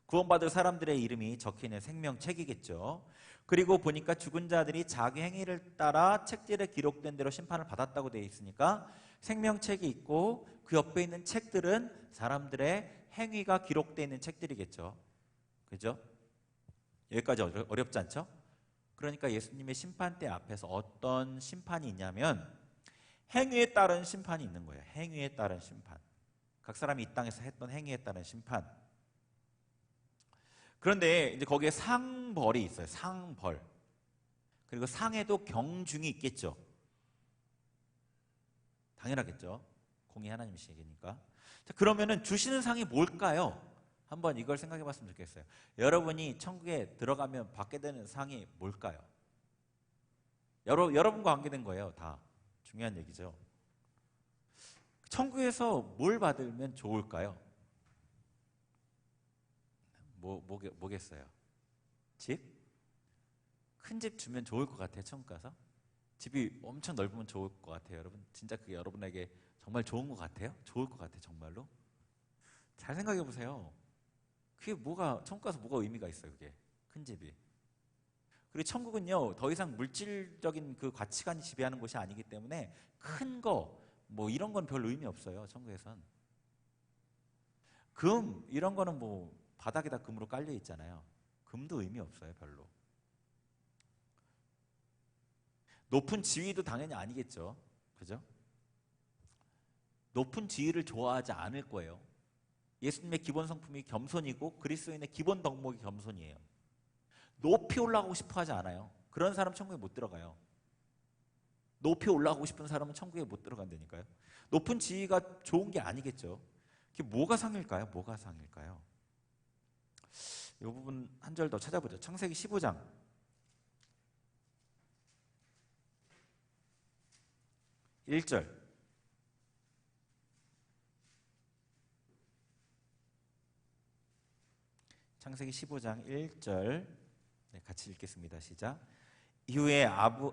구원받을 사람들의 이름이 적혀있는 생명책이겠죠. 그리고 보니까 죽은 자들이 자기 행위를 따라 책들에 기록된 대로 심판을 받았다고 되어 있으니까 생명책이 있고 그 옆에 있는 책들은 사람들의 행위가 기록되어 있는 책들이겠죠. 그죠? 여기까지 어렵지 않죠? 그러니까 예수님의 심판대 앞에서 어떤 심판이 있냐면 행위에 따른 심판이 있는 거예요. 행위에 따른 심판. 각 사람이 이 땅에서 했던 행위에 따른 심판. 그런데 이제 거기에 상벌이 있어요. 상벌. 그리고 상에도 경중이 있겠죠. 당연하겠죠. 공의 하나님이시니까. 자, 그러면은 주시는 상이 뭘까요? 한번 이걸 생각해 봤으면 좋겠어요. 여러분이 천국에 들어가면 받게 되는 상이 뭘까요? 여러분과 관계된 거예요. 다. 중요한 얘기죠. 천국에서 뭘 받으면 좋을까요? 뭐겠어요? 집? 큰 집 주면 좋을 것 같아요. 천국 가서? 집이 엄청 넓으면 좋을 것 같아요. 여러분 진짜 그게 여러분에게 정말 좋은 것 같아요? 좋을 것 같아요. 정말로? 잘 생각해 보세요. 그게 천국 가서 뭐가 의미가 있어요? 그게 큰 집이. 그리고 천국은요 더 이상 물질적인 그 가치관이 지배하는 곳이 아니기 때문에 큰 거 뭐 이런 건 별 의미 없어요. 천국에선. 금 이런 거는 뭐 바닥에다 금으로 깔려 있잖아요. 금도 의미 없어요. 별로. 높은 지위도 당연히 아니겠죠. 그죠? 높은 지위를 좋아하지 않을 거예요. 예수님의 기본 성품이 겸손이고 그리스도인의 기본 덕목이 겸손이에요. 높이 올라가고 싶어 하지 않아요. 그런 사람 천국에 못 들어가요. 높이 올라가고 싶은 사람은 천국에 못 들어간다니까요. 높은 지위가 좋은 게 아니겠죠. 그게 뭐가 상일까요? 뭐가 상일까요? 이 부분 한 절 더 찾아보죠. 창세기 15장 1절. 창세기 15장 1절. 네, 같이 읽겠습니다. 시작. 이후에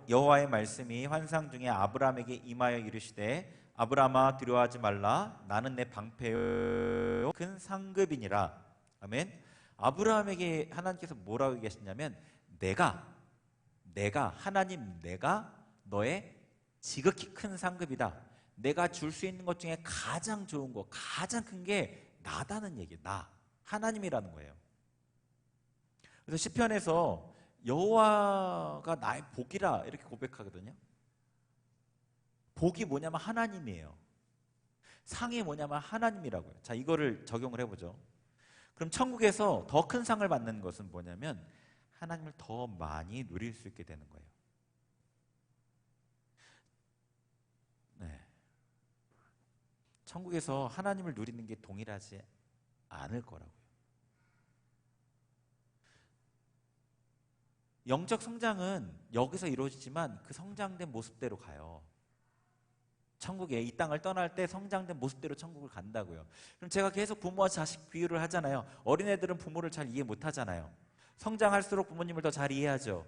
여호와의 말씀이 환상 중에 아브라함에게 임하여 이르시되 아브라함아 두려워하지 말라. 나는 내 방패요 큰 상급이니라. 아멘. 아브라함에게 하나님께서 뭐라고 얘기하시냐면 내가 하나님 내가 너의 지극히 큰 상급이다. 내가 줄 수 있는 것 중에 가장 좋은 거, 가장 큰 게 나다는 얘기예요. 나, 하나님이라는 거예요. 그래서 시편에서 여호와가 나의 복이라 이렇게 고백하거든요. 복이 뭐냐면 하나님이에요. 상이 뭐냐면 하나님이라고요. 자, 이거를 적용을 해보죠. 그럼 천국에서 더 큰 상을 받는 것은 뭐냐면 하나님을 더 많이 누릴 수 있게 되는 거예요. 네. 천국에서 하나님을 누리는 게 동일하지 않을 거라고요. 영적 성장은 여기서 이루어지지만 그 성장된 모습대로 가요. 천국에 이 땅을 떠날 때 성장된 모습대로 천국을 간다고요. 그럼 제가 계속 부모와 자식 비유를 하잖아요. 어린애들은 부모를 잘 이해 못 하잖아요. 성장할수록 부모님을 더 잘 이해하죠.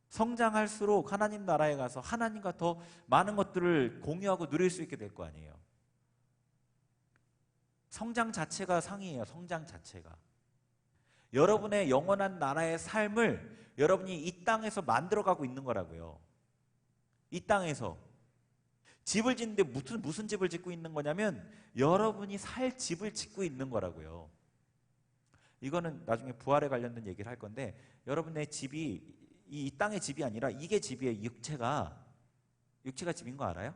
성장할수록 하나님 나라에 가서 하나님과 더 많은 것들을 공유하고 누릴 수 있게 될 거 아니에요. 성장 자체가 상이에요. 성장 자체가. 여러분의 영원한 나라의 삶을 여러분이 이 땅에서 만들어가고 있는 거라고요. 이 땅에서 집을 짓는데 무슨 집을 짓고 있는 거냐면 여러분이 살 집을 짓고 있는 거라고요. 이거는 나중에 부활에 관련된 얘기를 할 건데 여러분의 집이 이 땅의 집이 아니라 이게 집이에요. 육체가 집인 거 알아요?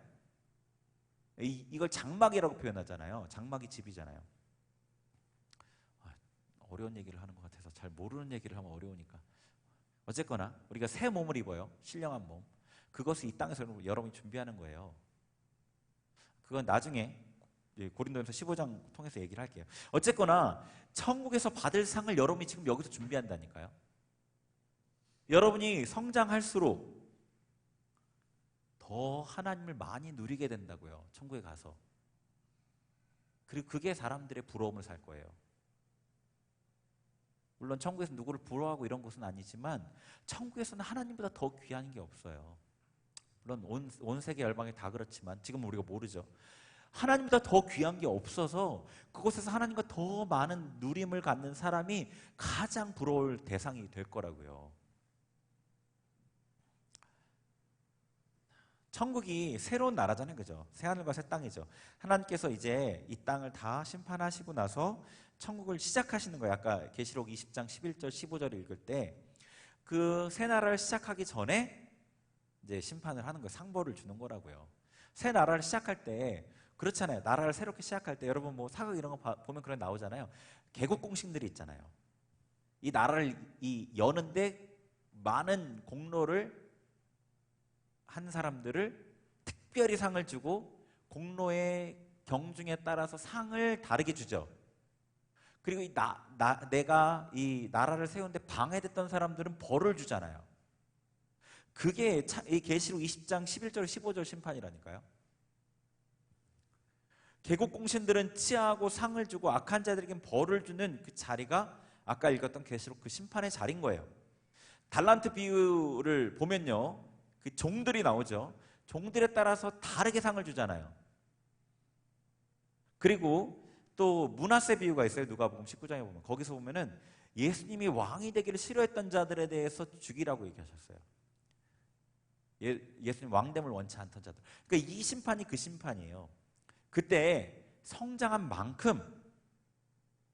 이걸 장막이라고 표현하잖아요. 장막이 집이잖아요. 어려운 얘기를 하는 것 같아서 잘 모르는 얘기를 하면 어려우니까. 어쨌거나 우리가 새 몸을 입어요. 신령한 몸. 그것을 이 땅에서 여러분이 준비하는 거예요. 그건 나중에 고린도전서 15장 통해서 얘기를 할게요. 어쨌거나 천국에서 받을 상을 여러분이 지금 여기서 준비한다니까요. 여러분이 성장할수록 더 하나님을 많이 누리게 된다고요. 천국에 가서. 그리고 그게 사람들의 부러움을 살 거예요. 물론 천국에서 누구를 부러워하고 이런 것은 아니지만 천국에서는 하나님보다 더 귀한 게 없어요. 물론 온 세계 열방이 다 그렇지만 지금 우리가 모르죠. 하나님보다 더 귀한 게 없어서 그곳에서 하나님과 더 많은 누림을 갖는 사람이 가장 부러울 대상이 될 거라고요. 천국이 새로운 나라잖아요. 그죠? 새하늘과 새 땅이죠. 하나님께서 이제 이 땅을 다 심판하시고 나서 천국을 시작하시는 거예요. 아까 계시록 20장 11절 15절을 읽을 때 그 새 나라를 시작하기 전에 이제 심판을 하는 거예요. 상벌을 주는 거라고요. 새 나라를 시작할 때 그렇잖아요. 나라를 새롭게 시작할 때 여러분 뭐 사극 이런 거 보면 그런 거 나오잖아요. 개국 공신들이 있잖아요. 이 나라를 여는데 많은 공로를 한 사람들을 특별히 상을 주고 공로의 경중에 따라서 상을 다르게 주죠. 그리고 내가 이 나라를 세우는데 방해됐던 사람들은 벌을 주잖아요. 그게 이 계시록 20장 11절 15절 심판이라니까요. 개국 공신들은 치하하고 상을 주고 악한 자들에겐 벌을 주는 그 자리가 아까 읽었던 계시록 그 심판의 자리인 거예요. 달란트 비유를 보면요, 그 종들이 나오죠. 종들에 따라서 다르게 상을 주잖아요. 그리고 또 문하세 비유가 있어요. 누가복음 19장에 보면 거기서 보면은 예수님이 왕이 되기를 싫어했던 자들에 대해서 죽이라고 얘기하셨어요. 예수님 왕됨을 원치 않던 자들. 그러니까 이 심판이 그 심판이에요. 그때 성장한 만큼,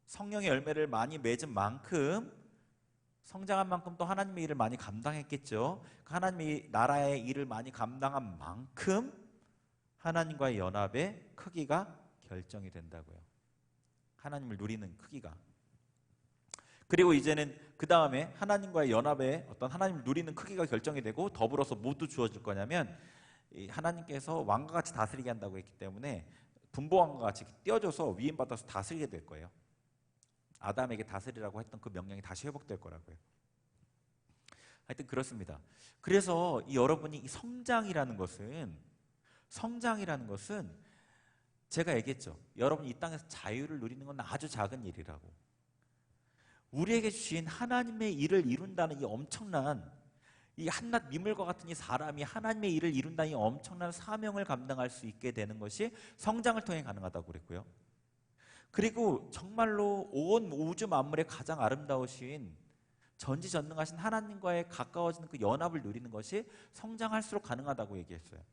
성령의 열매를 많이 맺은 만큼, 성장한 만큼 또 하나님의 일을 많이 감당했겠죠. 하나님의 나라의 일을 많이 감당한 만큼 하나님과의 연합의 크기가 결정이 된다고요. 하나님을 누리는 크기가. 그리고 이제는 그 다음에 하나님과의 연합의 어떤 하나님을 누리는 크기가 결정이 되고 더불어서 모두 주어질 거냐면 하나님께서 왕과 같이 다스리게 한다고 했기 때문에 분보왕과 같이 띄어져서 위임받아서 다스리게 될 거예요. 아담에게 다스리라고 했던 그 명령이 다시 회복될 거라고요. 하여튼 그렇습니다. 그래서 여러분이 이 성장이라는 것은 제가 얘기했죠. 여러분이 이 땅에서 자유를 누리는 건 아주 작은 일이라고. 우리에게 주신 하나님의 일을 이룬다는 이 엄청난 이 한낱 미물과 같은 이 사람이 하나님의 일을 이룬다는 이 엄청난 사명을 감당할 수 있게 되는 것이 성장을 통해 가능하다고 그랬고요. 그리고 정말로 온 우주 만물의 가장 아름다우신 전지전능하신 하나님과의 가까워지는 그 연합을 누리는 것이 성장할수록 가능하다고 얘기했어요.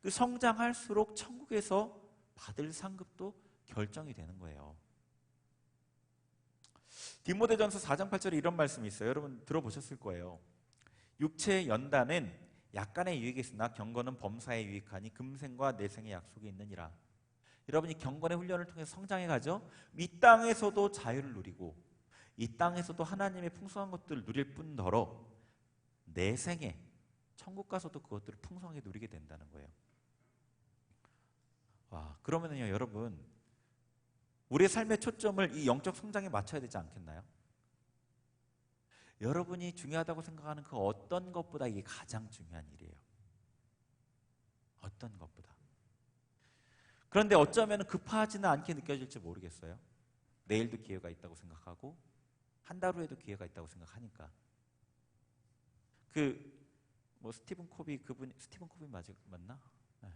그 성장할수록 천국에서 받을 상급도 결정이 되는 거예요. 디모데전서 4장 8절에 이런 말씀이 있어요. 여러분 들어보셨을 거예요. 육체의 연단은 약간의 유익이 있으나 경건은 범사에 유익하니 금생과 내생의 약속이 있느니라. 여러분이 경건의 훈련을 통해 성장해 가죠. 이 땅에서도 자유를 누리고 이 땅에서도 하나님의 풍성한 것들을 누릴 뿐더러 내생에 천국 가서도 그것들을 풍성하게 누리게 된다는 거예요. 와, 그러면은요, 여러분, 우리의 삶의 초점을 이 영적 성장에 맞춰야 되지 않겠나요? 여러분이 중요하다고 생각하는 그 어떤 것보다 이게 가장 중요한 일이에요. 어떤 것보다. 그런데 어쩌면 급하지는 않게 느껴질지 모르겠어요. 내일도 기회가 있다고 생각하고 한 달 후에도 기회가 있다고 생각하니까. 스티븐 코비 스티븐 코비 맞나? 네.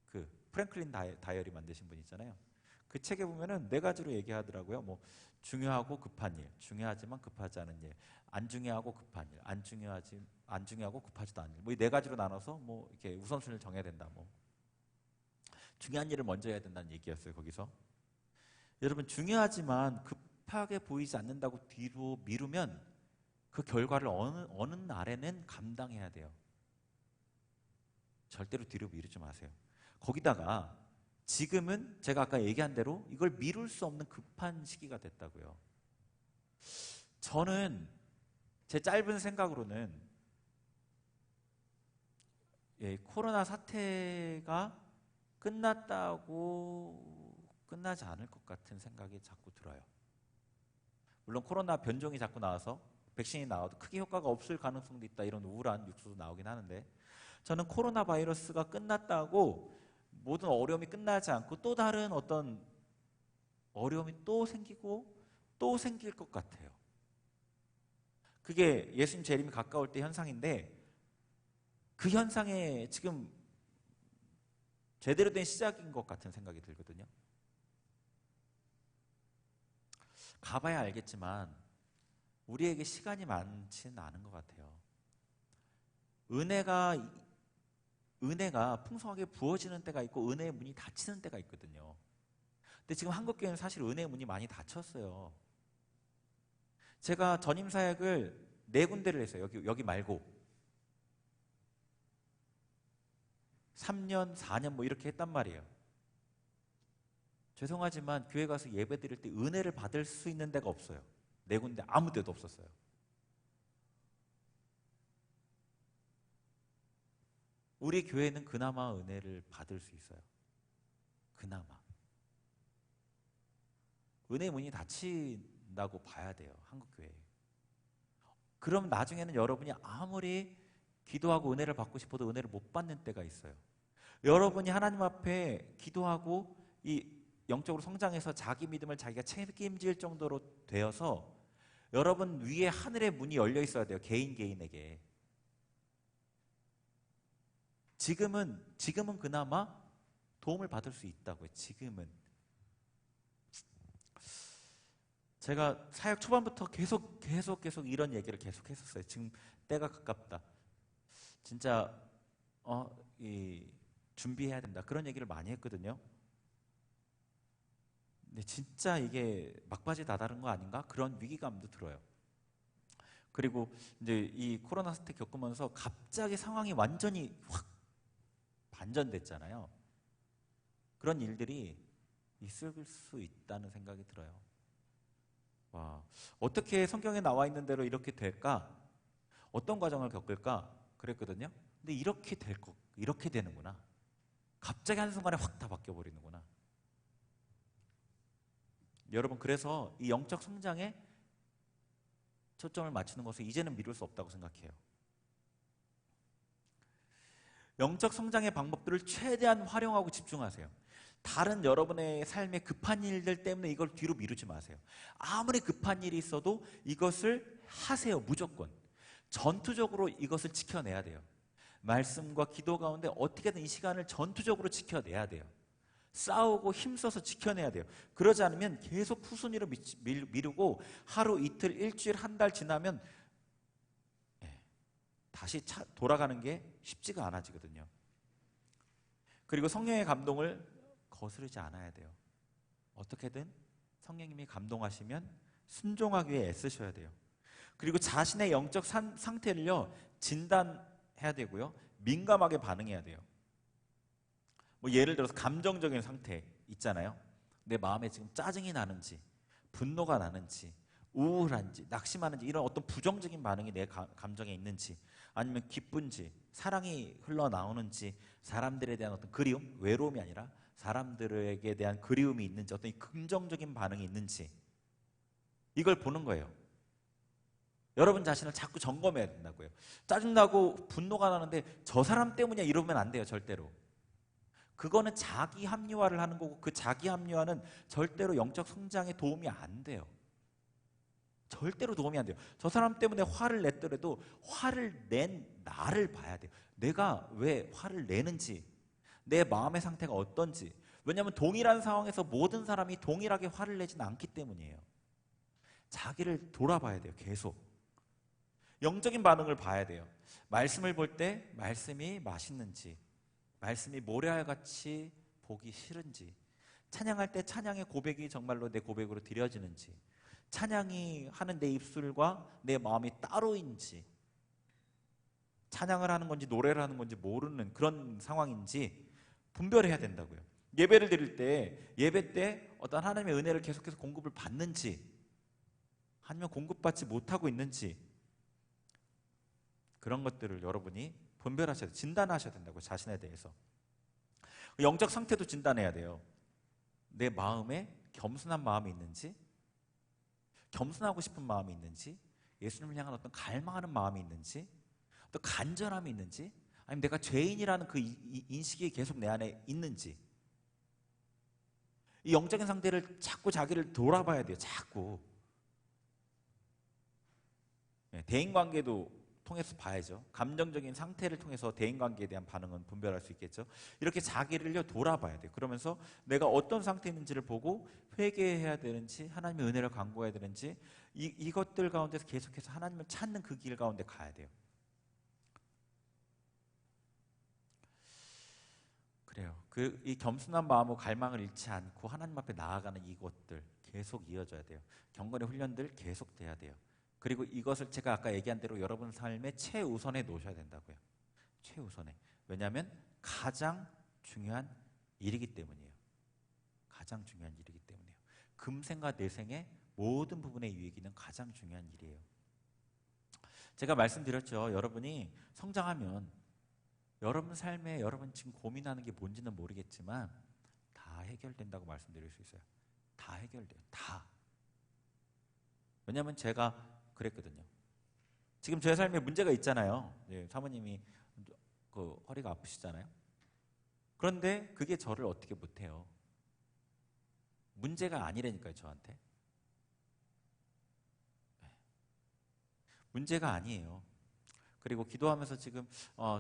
그 프랭클린 다이어리 만드신 분 있잖아요. 그 책에 보면은 4가지로 얘기하더라고요. 중요하고 급한 일, 중요하지만 급하지 않은 일, 안 중요하고 급한 일, 안 중요하고 급하지도 않은 일. 이 4가지로 나눠서 이렇게 우선순위를 정해야 된다. 중요한 일을 먼저 해야 된다는 얘기였어요. 거기서. 여러분, 중요하지만 급하게 보이지 않는다고 뒤로 미루면 그 결과를 어느 날에는 감당해야 돼요. 절대로 뒤로 미루지 마세요. 거기다가 지금은 제가 아까 얘기한 대로 이걸 미룰 수 없는 급한 시기가 됐다고요. 저는 제 짧은 생각으로는 코로나 사태가 끝났다고 끝나지 않을 것 같은 생각이 자꾸 들어요. 물론 코로나 변종이 자꾸 나와서 백신이 나와도 크게 효과가 없을 가능성도 있다, 이런 우울한 뉴스도 나오긴 하는데, 저는 코로나 바이러스가 끝났다고 모든 어려움이 끝나지 않고 또 다른 어떤 어려움이 또 생기고 또 생길 것 같아요. 그게 예수님 재림이 가까울 때 현상인데, 그 현상에 지금 제대로 된 시작인 것 같은 생각이 들거든요. 가봐야 알겠지만 우리에게 시간이 많지는 않은 것 같아요. 은혜가 풍성하게 부어지는 때가 있고 은혜의 문이 닫히는 때가 있거든요. 근데 지금 한국교회는 사실 은혜의 문이 많이 닫혔어요. 제가 전임 사역을 4군데를 했어요. 여기 말고 3년, 4년 이렇게 했단 말이에요. 죄송하지만 교회 가서 예배 드릴 때 은혜를 받을 수 있는 데가 없어요. 4군데 아무 데도 없었어요. 우리 교회는 그나마 은혜를 받을 수 있어요. 그나마. 은혜의 문이 닫힌다고 봐야 돼요. 한국교회에. 그럼 나중에는 여러분이 아무리 기도하고 은혜를 받고 싶어도 은혜를 못 받는 때가 있어요. 여러분이 하나님 앞에 기도하고 이 영적으로 성장해서 자기 믿음을 자기가 책임질 정도로 되어서 여러분 위에 하늘의 문이 열려 있어야 돼요. 개인에게. 지금은 그나마 도움을 받을 수 있다고요. 지금은. 제가 사역 초반부터 계속 이런 얘기를 계속 했었어요. 지금 때가 가깝다. 진짜 준비해야 된다. 그런 얘기를 많이 했거든요. 근데 진짜 이게 막바지 다다른 거 아닌가? 그런 위기감도 들어요. 그리고 이제 이 코로나 사태 겪으면서 갑자기 상황이 완전히 확 반전됐잖아요. 그런 일들이 있을 수 있다는 생각이 들어요. 와, 어떻게 성경에 나와 있는 대로 이렇게 될까? 어떤 과정을 겪을까? 그랬거든요. 근데 이렇게 되는구나. 갑자기 한순간에 확 다 바뀌어 버리는구나. 여러분, 그래서 이 영적 성장에 초점을 맞추는 것을 이제는 미룰 수 없다고 생각해요. 영적 성장의 방법들을 최대한 활용하고 집중하세요. 다른 여러분의 삶의 급한 일들 때문에 이걸 뒤로 미루지 마세요. 아무리 급한 일이 있어도 이것을 하세요. 무조건. 전투적으로 이것을 지켜내야 돼요. 말씀과 기도 가운데 어떻게든 이 시간을 전투적으로 지켜내야 돼요. 싸우고 힘써서 지켜내야 돼요. 그러지 않으면 계속 푸순위로 미루고 하루, 이틀, 일주일, 한 달 지나면 다시 돌아가는 게 쉽지가 않아지거든요. 그리고 성령의 감동을 거스르지 않아야 돼요. 어떻게든 성령님이 감동하시면 순종하기 위해 애쓰셔야 돼요. 그리고 자신의 영적 상태를요 진단해야 되고요, 민감하게 반응해야 돼요. 뭐 예를 들어서 감정적인 상태 있잖아요. 내 마음에 지금 짜증이 나는지, 분노가 나는지, 우울한지, 낙심하는지, 이런 어떤 부정적인 반응이 내 감정에 있는지, 아니면 기쁜지, 사랑이 흘러나오는지, 사람들에 대한 어떤 그리움, 외로움이 아니라 사람들에게 대한 그리움이 있는지, 어떤 긍정적인 반응이 있는지, 이걸 보는 거예요. 여러분 자신을 자꾸 점검해야 된다고요. 짜증나고 분노가 나는데 저 사람 때문이야 이러면 안 돼요. 절대로. 그거는 자기 합리화를 하는 거고, 그 자기 합리화는 절대로 영적 성장에 도움이 안 돼요. 절대로 도움이 안 돼요. 저 사람 때문에 화를 냈더라도 화를 낸 나를 봐야 돼요. 내가 왜 화를 내는지, 내 마음의 상태가 어떤지. 왜냐하면 동일한 상황에서 모든 사람이 동일하게 화를 내지는 않기 때문이에요. 자기를 돌아봐야 돼요. 계속 영적인 반응을 봐야 돼요. 말씀을 볼 때 말씀이 맛있는지, 말씀이 모래알같이 보기 싫은지, 찬양할 때 찬양의 고백이 정말로 내 고백으로 드려지는지, 찬양이 하는 내 입술과 내 마음이 따로인지, 찬양을 하는 건지 노래를 하는 건지 모르는 그런 상황인지 분별해야 된다고요. 예배를 드릴 때, 예배 때 어떤 하나님의 은혜를 계속해서 공급을 받는지, 아니면 공급받지 못하고 있는지, 그런 것들을 여러분이 분별하셔야 돼요. 진단하셔야 된다고요. 자신에 대해서. 영적 상태도 진단해야 돼요. 내 마음에 겸손한 마음이 있는지, 겸손하고 싶은 마음이 있는지, 예수님을 향한 어떤 갈망하는 마음이 있는지, 어떤 간절함이 있는지, 아니면 내가 죄인이라는 그 인식이 계속 내 안에 있는지, 이 영적인 상태를 자꾸 자기를 돌아봐야 돼요. 자꾸. 대인관계도 통해서 봐야죠. 감정적인 상태를 통해서 대인관계에 대한 반응은 분별할 수 있겠죠. 이렇게 자기를요 돌아봐야 돼요. 그러면서 내가 어떤 상태에 있는지를 보고 회개해야 되는지, 하나님의 은혜를 간구해야 되는지, 이것들 가운데서 계속해서 하나님을 찾는 그 길 가운데 가야 돼요. 그래요. 이 겸손한 마음과 갈망을 잃지 않고 하나님 앞에 나아가는 이것들 계속 이어져야 돼요. 경건의 훈련들 계속 돼야 돼요. 그리고 이것을 제가 아까 얘기한 대로 여러분 삶의 최우선에 놓으셔야 된다고요. 최우선에. 왜냐하면 가장 중요한 일이기 때문이에요. 가장 중요한 일이기 때문이에요. 금생과 내생의 모든 부분의 유익이는 가장 중요한 일이에요. 제가 말씀드렸죠. 여러분이 성장하면 여러분 삶에 여러분 지금 고민하는 게 뭔지는 모르겠지만 다 해결된다고 말씀드릴 수 있어요. 다 해결돼요. 다. 왜냐하면 제가 그랬거든요. 지금 제 삶에 문제가 있잖아요. 사모님이 그 허리가 아프시잖아요. 그런데 그게 저를 어떻게 못해요. 문제가 아니라니까요, 저한테. 문제가 아니에요. 그리고 기도하면서 지금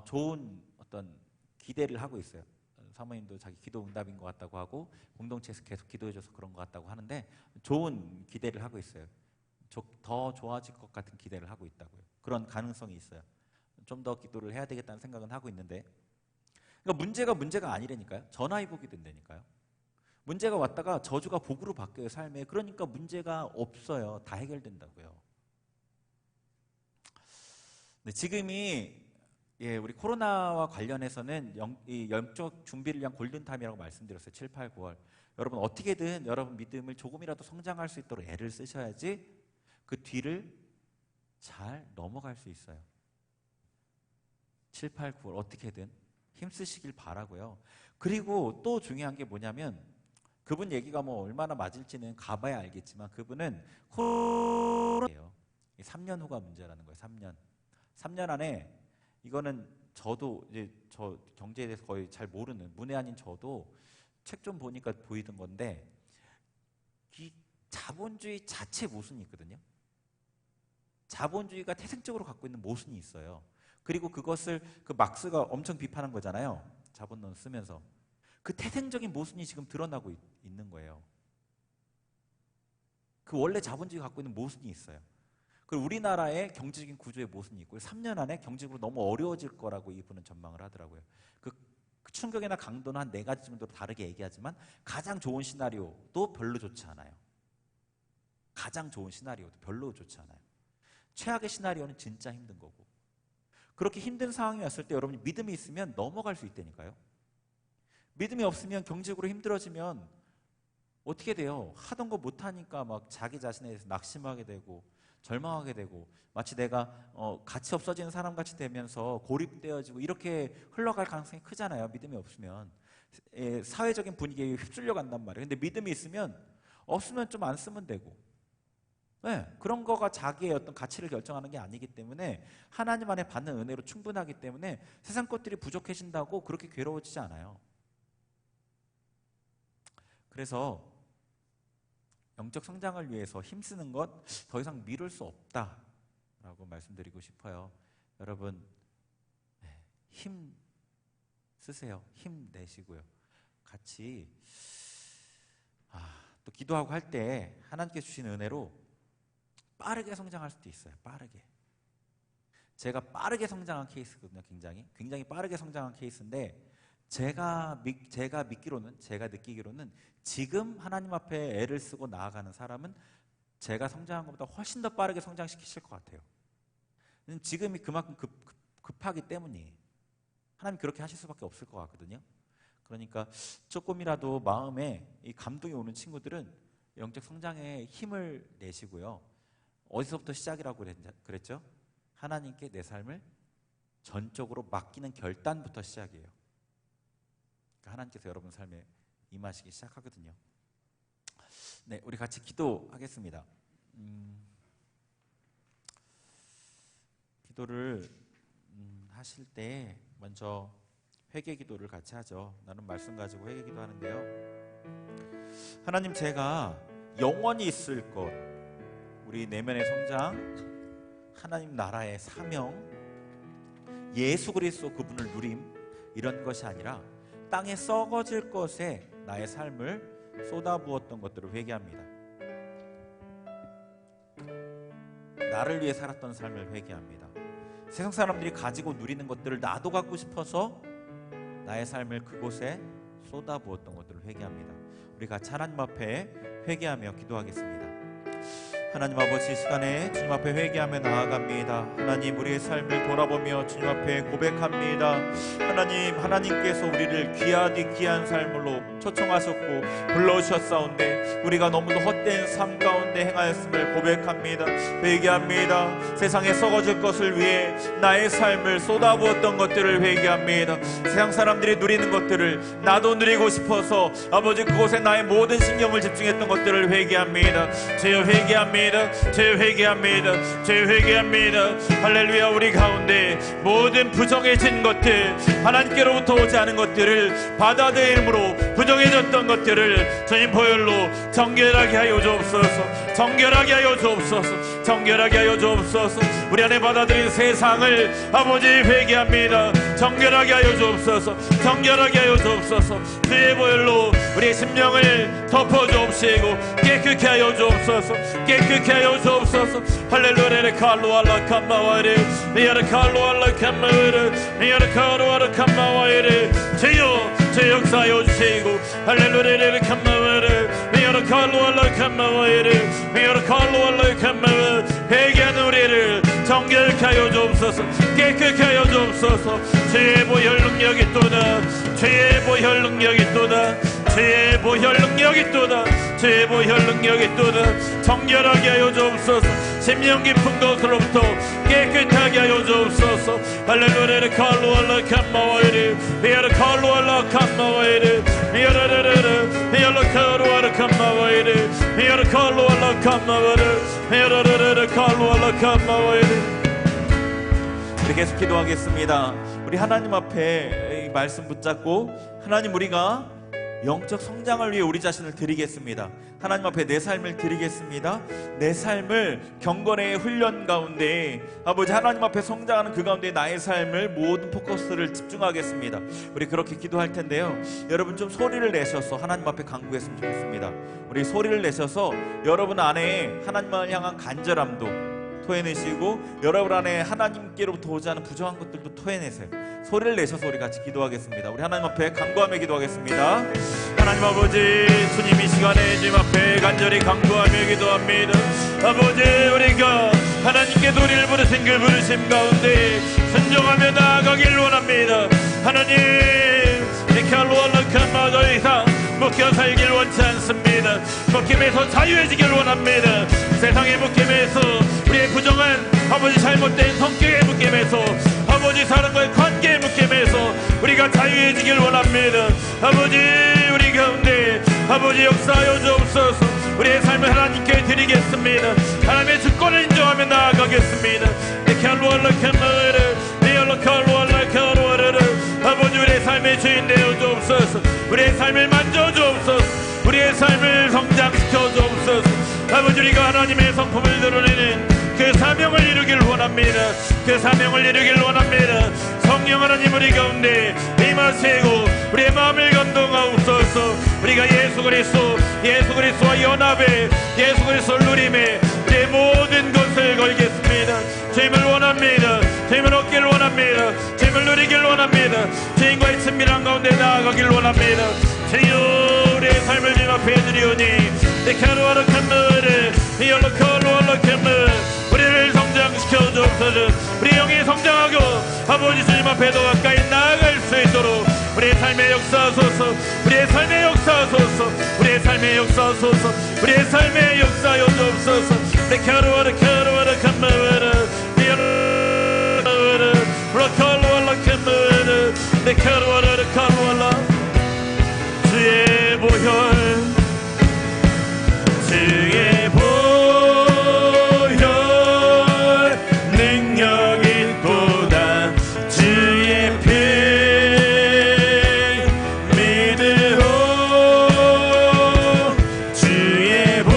좋은 어떤 기대를 하고 있어요. 사모님도 자기 기도 응답인 것 같다고 하고, 공동체에서 계속 기도해줘서 그런 것 같다고 하는데, 좋은 기대를 하고 있어요. 더 좋아질 것 같은 기대를 하고 있다고요. 그런 가능성이 있어요. 좀 더 기도를 해야 되겠다는 생각은 하고 있는데, 그러니까 문제가 아니라니까요. 전화위복이 된다니까요. 문제가 왔다가 저주가 복으로 바뀌어요, 삶에. 그러니까 문제가 없어요. 다 해결된다고요. 네, 지금이 우리 코로나와 관련해서는 이 영적 준비를 위한 골든타임이라고 말씀드렸어요. 7, 8, 9월. 여러분 어떻게든 여러분 믿음을 조금이라도 성장할 수 있도록 애를 쓰셔야지 그 뒤를 잘 넘어갈 수 있어요. 7, 8, 9월 어떻게든 힘쓰시길 바라고요. 그리고 또 중요한 게 뭐냐면, 그분 얘기가 뭐 얼마나 맞을지는 가봐야 알겠지만, 그분은 코로나예요. 3년 후가 문제라는 거예요. 3년 안에, 이거는 저도 이제 저 경제에 대해서 거의 잘 모르는 문외 아닌 저도 책 좀 보니까 보이던 건데, 이 자본주의 자체 모순이 있거든요. 자본주의가 태생적으로 갖고 있는 모순이 있어요. 그리고 그것을 그 막스가 엄청 비판한 거잖아요. 자본론 쓰면서. 그 태생적인 모순이 지금 드러나고 있는 거예요. 그 원래 자본주의가 갖고 있는 모순이 있어요. 그리고 우리나라의 경제적인 구조의 모순이 있고 3년 안에 경제적으로 너무 어려워질 거라고 이분은 전망을 하더라고요. 그 충격이나 강도는 한 4가지 정도로 다르게 얘기하지만 가장 좋은 시나리오도 별로 좋지 않아요. 가장 좋은 시나리오도 별로 좋지 않아요. 최악의 시나리오는 진짜 힘든 거고. 그렇게 힘든 상황이 왔을 때 여러분이 믿음이 있으면 넘어갈 수 있다니까요. 믿음이 없으면 경제적으로 힘들어지면 어떻게 돼요? 하던 거 못하니까 막 자기 자신에 대해서 낙심하게 되고 절망하게 되고 마치 내가 가치 없어지는 사람 같이 되면서 고립되어지고 이렇게 흘러갈 가능성이 크잖아요. 믿음이 없으면. 사회적인 분위기에 휩쓸려 간단 말이에요. 근데 믿음이 있으면 없으면 좀 안 쓰면 되고, 네, 그런 거가 자기의 어떤 가치를 결정하는 게 아니기 때문에 하나님 안에 받는 은혜로 충분하기 때문에 세상 것들이 부족해진다고 그렇게 괴로워지지 않아요. 그래서 영적 성장을 위해서 힘쓰는 것 더 이상 미룰 수 없다라고 말씀드리고 싶어요. 여러분, 힘 쓰세요. 힘 내시고요. 같이 또 기도하고 할 때 하나님께서 주신 은혜로 빠르게 성장할 수도 있어요. 빠르게. 제가 빠르게 성장한 케이스거든요. 굉장히 빠르게 성장한 케이스인데 제가 믿기로는, 제가 느끼기로는 지금 하나님 앞에 애를 쓰고 나아가는 사람은 제가 성장한 것보다 훨씬 더 빠르게 성장시키실 것 같아요. 지금이 그만큼 급하기 때문이에요. 하나님 그렇게 하실 수밖에 없을 것 같거든요. 그러니까 조금이라도 마음에 이 감동이 오는 친구들은 영적 성장에 힘을 내시고요. 어디서부터 시작이라고 그랬죠? 하나님께 내 삶을 전적으로 맡기는 결단부터 시작이에요. 그러니까 하나님께서 여러분 삶에 임하시기 시작하거든요. 네, 우리 같이 기도하겠습니다. 기도를 하실 때 먼저 회개 기도를 같이 하죠. 나는 말씀 가지고 회개 기도하는데요. 하나님, 제가 영원히 있을 것, 우리 내면의 성장, 하나님 나라의 사명, 예수 그리스도 그분을 누림, 이런 것이 아니라 땅에 썩어질 것에 나의 삶을 쏟아부었던 것들을 회개합니다. 나를 위해 살았던 삶을 회개합니다. 세상 사람들이 가지고 누리는 것들을 나도 갖고 싶어서 나의 삶을 그곳에 쏟아부었던 것들을 회개합니다. 우리 같이 하나님 앞에 회개하며 기도하겠습니다. 하나님 아버지, 이 시간에 주님 앞에 회개하며 나아갑니다. 하나님, 우리의 삶을 돌아보며 주님 앞에 고백합니다. 하나님, 하나님께서 우리를 귀하디 귀한 삶으로 초청하셨고 불러오셨사온데 우리가 너무도 헛된 삶 가운데 행하였음을 고백합니다. 회개합니다. 세상에 썩어질 것을 위해 나의 삶을 쏟아부었던 것들을 회개합니다. 세상 사람들이 누리는 것들을 나도 누리고 싶어서 아버지 그곳에 나의 모든 신경을 집중했던 것들을 회개합니다. 주여 회개합니다. 죄 회개합니다. 죄 회개합니다. 할렐루야. 우리 가운데 모든 부정해진 것들, 하나님께로부터 오지 않은 것들을 받아들임으로 부정해졌던 것들을 주님 보혈로 정결하게 하여 주옵소서. 정결하게 하여 주옵소서. 정결하게 하여 주옵소서. 우리 안에 받아들인 세상을 아버지 회개합니다. 정결하게 하여 주옵소서. 정결하게 하여 주옵소서. 주의 보혈로 우리의 심령을 덮어 주옵시고 깨끗게 하여 주옵소서. 깨끗게 하여 주옵소서. 할렐루야. 칼로알라 캄마와이레 미야르 칼로알라 캄마와이레 미야르 칼로알라 캄마와이레 주여 제 역사하여 주시고 할렐루야. 캄마와이레 미야르 칼로알라 캄마와이레 미야르 칼로알라 캄마와 회개하는 우리를 정결케 하여 주옵소서. 깨끗게 하여 주옵소서. 주의 보혈 능력이 있도다. 주의 보혈 능력이 있도다. 주의 보혈 능력이 있도다. 주의 보혈 능력이 있도다. 정결하게 하여 주옵소서. 심령 깊은 것으로부터 깨끗하게 하여 주옵소서. 할렐루야. 칼로알라 캄마와이레 미야르 칼로알라 캄마와이레 미야르르르 미야르 칼로알라 캄마와이레 미야르 칼로알라 캄마와이레 미야르르르 칼로알라 캄마와이레. 우리 계속 기도하겠습니다. 우리 하나님 앞에 이 말씀 붙잡고 하나님, 우리가 영적 성장을 위해 우리 자신을 드리겠습니다. 하나님 앞에 내 삶을 드리겠습니다. 내 삶을 경건의 훈련 가운데 아버지 하나님 앞에 성장하는 그 가운데 나의 삶을 모든 포커스를 집중하겠습니다. 우리 그렇게 기도할 텐데요, 여러분 좀 소리를 내셔서 하나님 앞에 간구했으면 좋겠습니다. 우리 소리를 내셔서 여러분 안에 하나님을 향한 간절함도 토해내시고 여러분 안에 하나님께로부터 오지 않은 부정한 것들도 토해내세요. 소리를 내셔서 우리 같이 기도하겠습니다. 우리 하나님 앞에 간구하며 기도하겠습니다. 하나님 아버지, 주님 이 시간에 주님 앞에 간절히 간구하며 기도합니다. 아버지, 우리가 하나님께 우리를 부르신 그 부르심 가운데 순종하며 나아가길 원합니다. 하나님, 이렇게 알로알라카마 더 이상 묶여 살길 원치 않습니다. 묶임에서 자유해지길 원합니다. 세상의 묶임에서, 우리의 부정한 아버지 잘못된 성격의 묶임에서, 아버지 사람과의 관계의 묶임에서 우리가 자유해지길 원합니다. 아버지, 우리 가운데 아버지 역사하여 주옵소서. 우리의 삶을 하나님께 드리겠습니다. 하나님의 주권을 인정하며 나아가겠습니다. 아버지, 우리의 삶의 주인 되어 주옵소서. 우리의 삶을 만져 주옵소서. 우리의 삶을 성장시켜 주옵소서. 아버지, 우리가 하나님의 성품을 드러내는 그 사명을 이루길 원합니다. 그 사명을 이루길 원합니다. 성령 하나님, 우리 가운데 임하시고 우리의 마음을 감동하옵소서. 우리가 예수 그리스도와 연합에, 예수 그리스도를 누림에 우리의 모든 것을 걸겠습니다. 주님을 원합니다. 주님을 얻기를 원합니다. 주님을 누리길 원합니다. 주님과의 친밀한 가운데 나아가길 원합니다. 주여, 우리의 삶을 주님 앞에 드리오니 우리를 성장시켜 주옵소서. 우리 영이 성장하고 아버지 주님 앞에 더 가까이 나아갈 수 있도록 우리의 삶에 역사하소서. 우리의 삶에 역사하소서. 우리의 삶에 역사하소서. 우리의 삶에 역사하여 주옵소서. 주의 보혈, 주의 보혈 능력 있도다. 주의 피 믿으오. 주의 보혈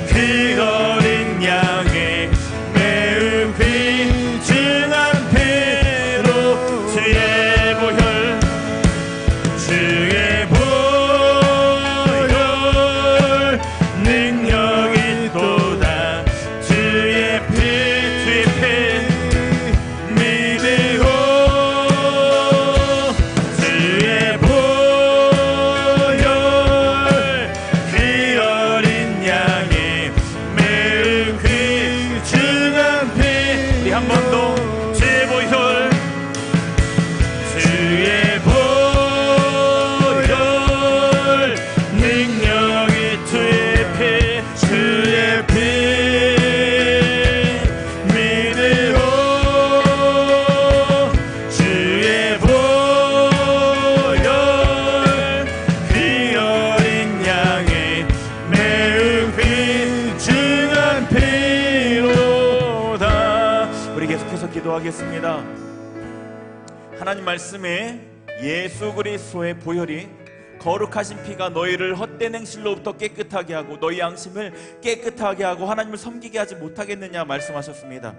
그 어린 양의 매우 귀중한 피로. 주의 보혈, 주의 보혈 능력 있도다. 주의 피 믿으오. 주의 보혈 그 어린 양의 매우 귀중한 피. 우리 한 번 더. 주의 보혈, 주의 보혈 능력이 주의 피, 주의 피 믿으오. 주의 보혈 그 어린 양의 매우 귀중한 피로다. 우리 계속해서 기도하겠습니다. 하나님 말씀에 예수 그리스도의 보혈이 거룩하신 피가 너희를 헛된 행실로부터 깨끗하게 하고 너희 양심을 깨끗하게 하고 하나님을 섬기게 하지 못하겠느냐 말씀하셨습니다.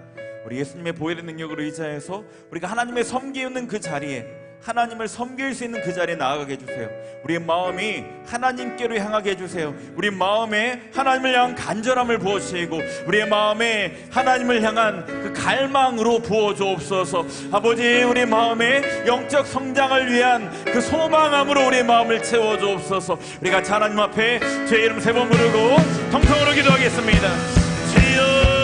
우리 예수님의 보혈의 능력으로 의지해서 우리가 하나님의 섬기는 그 자리에, 하나님을 섬길 수 있는 그 자리에 나아가게 해주세요. 우리의 마음이 하나님께로 향하게 해주세요. 우리 마음에 하나님을 향한 간절함을 부어주시고 우리의 마음에 하나님을 향한 그 갈망으로 부어주옵소서. 아버지, 우리 마음에 영적 성장을 위한 그 소망함으로 우리의 마음을 채워주옵소서. 우리가 하나님 앞에 주의 이름 세 번 부르고 통성으로 기도하겠습니다. 주여,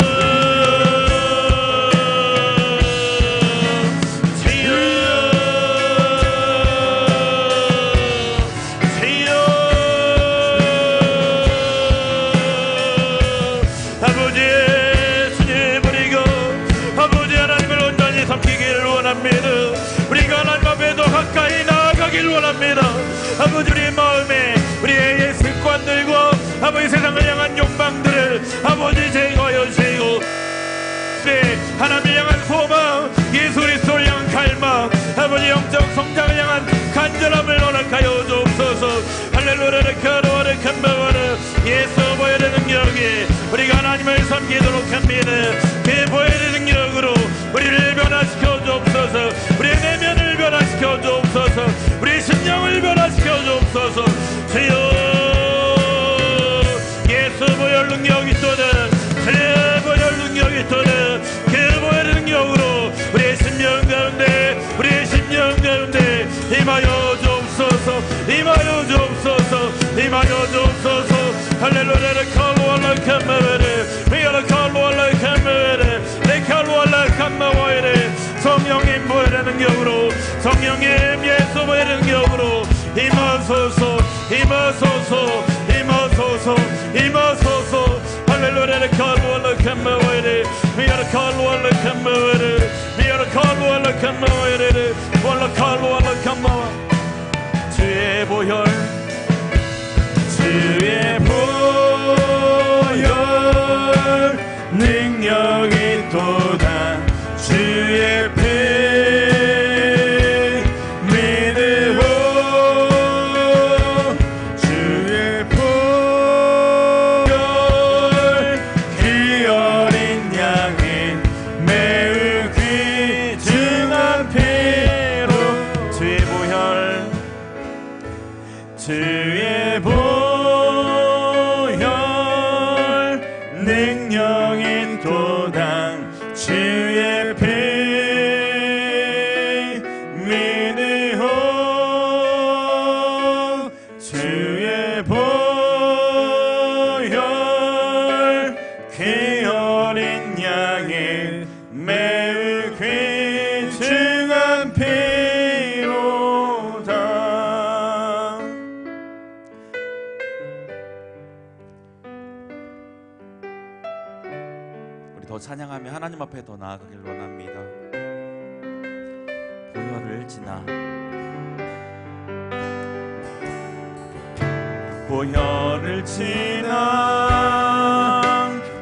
우리가 하나님 앞에 더 가까이 나아가길 원합니다. 아버지, 우리의 마음에 우리의 습관들과 아버지 세상을 향한 욕망들을 아버지 제거하여 주시고 하나님을 향한 소망, 예수 그리스도를 향한 갈망, 아버지 영적 성장을 향한 섬기도록 합니다. 그 보혈의 능력으로 우리를 변화시켜 주옵소서. 우리의 내면을 변화시켜 주옵소서. 우리의 심령을 변화시켜 주옵소서. 주여 예수 보혈 능력이 있도다. 그 보혈 능력이 있도다. 그 보혈의 능력으로 우리의 심령 가운데 우리의 심령 가운데 임하여 주옵소서. 임하여 주옵소서. 임하여 주옵소서. 할렐루야. 칼로알라 캄마베레 미야라 칼로알라 캄마베레 내 칼로알라 캄마와이레 성령의 보혈의 능력으로 성령의 예수 보혈의 능력으로 임하소서. 임하소서. 임하소서. 임하소서. 할렐루야. 칼로알라 캄마와이레 미야라 칼로알라 캄마베레 미야라 칼로알라 캄마와이레 월라 칼로알라 캄마와 주의 보혈 주의 보혈 능력이 또다. 주의 피 믿으오. 주의 보혈 그 어린 양의 매우 귀중한 피로 주의 보혈 주의 보혈 능력인 도당 주의 피 믿으오. 주의 보혈 그 어린 양의 매우 귀중한 피로다. 우리 더 찬양하며 하나님 앞에 더 나아가길 원합니다. 보혈을 지나 보혈을 지나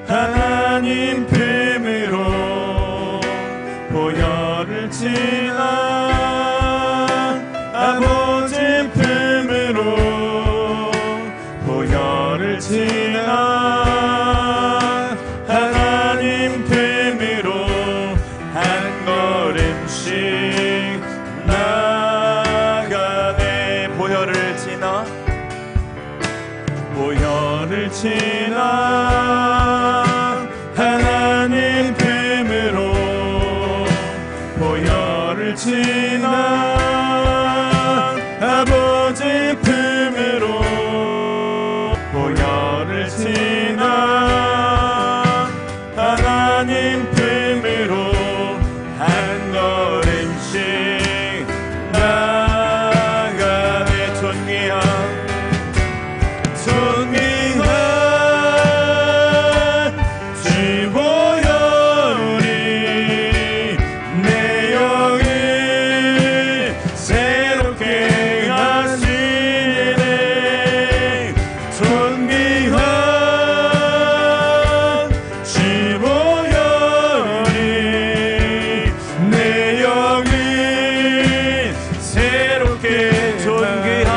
하나님 품으로 보혈을 지나 아버지 품으로 보혈을 지나 하나님 품으로 한 걸음씩 나가네. 보혈을 지나 보혈을 지나 하나님 품으로 보혈을 지나 아버지 품으로 보혈을 지나 하나님 품으로 한 걸음씩 나가네. 존귀한 주 보혈이 내 영을 새롭게 하시네. 존귀한 주 보혈이 내 영을 새롭게 존귀한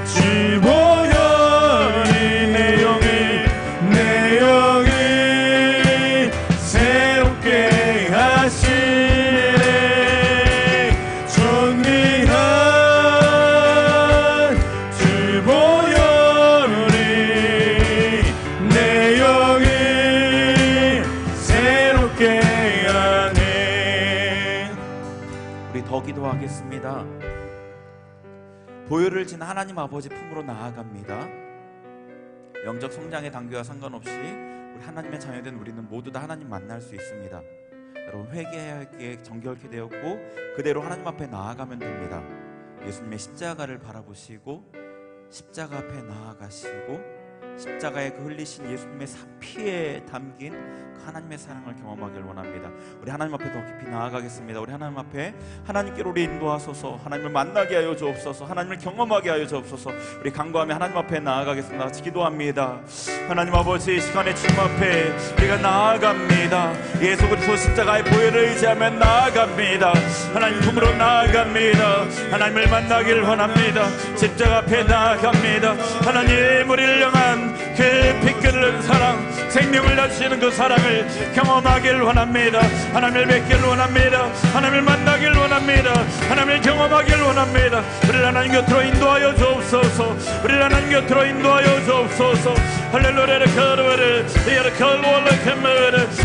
주 보혈이 내 영을 새롭게 하시네. 존귀한 주 보혈이 내 영을 새롭게 하네. 우리 더 기도하겠습니다. 보혈을 지나 하나님 아버지 품으로 나아갑니다. 영적 성장의 단계와 상관없이 우리 하나님의 자녀된 우리는 모두 다 하나님 만날 수 있습니다. 여러분 회개해야 할 게 정결케 되었고 그대로 하나님 앞에 나아가면 됩니다. 예수님의 십자가를 바라보시고 십자가 앞에 나아가시고 십자가에 그 흘리신 예수님의 피에 담긴 그 하나님의 사랑을 경험하길 원합니다. 우리 하나님 앞에 더 깊이 나아가겠습니다. 우리 하나님 앞에 하나님께로 우리 인도하소서. 하나님을 만나게 하여 주옵소서. 하나님을 경험하게 하여 주옵소서. 우리 간구하며 하나님 앞에 나아가겠습니다. 같이 기도합니다. 하나님 아버지, 이 시간에 주님 앞에 우리가 나아갑니다. 예수 그리스도 십자가의 보혈을 의지하며 나아갑니다. 하나님 품으로 나아갑니다. 하나님을 만나길 원합니다. 십자가 앞에 나아갑니다. 하나님, 우리를 향한 그 피 끓는 사랑, 생명을 다주시는 그 사랑을 경험하길 원합니다. 하나님을 뵙길 원합니다. 하나님을 만나길 원합니다. 하나님을 경험하길 원합니다. 우리를 하나님 곁으로 인도하여 주옵소서. 우리를 하나님 곁으로 인도하여 주옵소서. 할렐루야.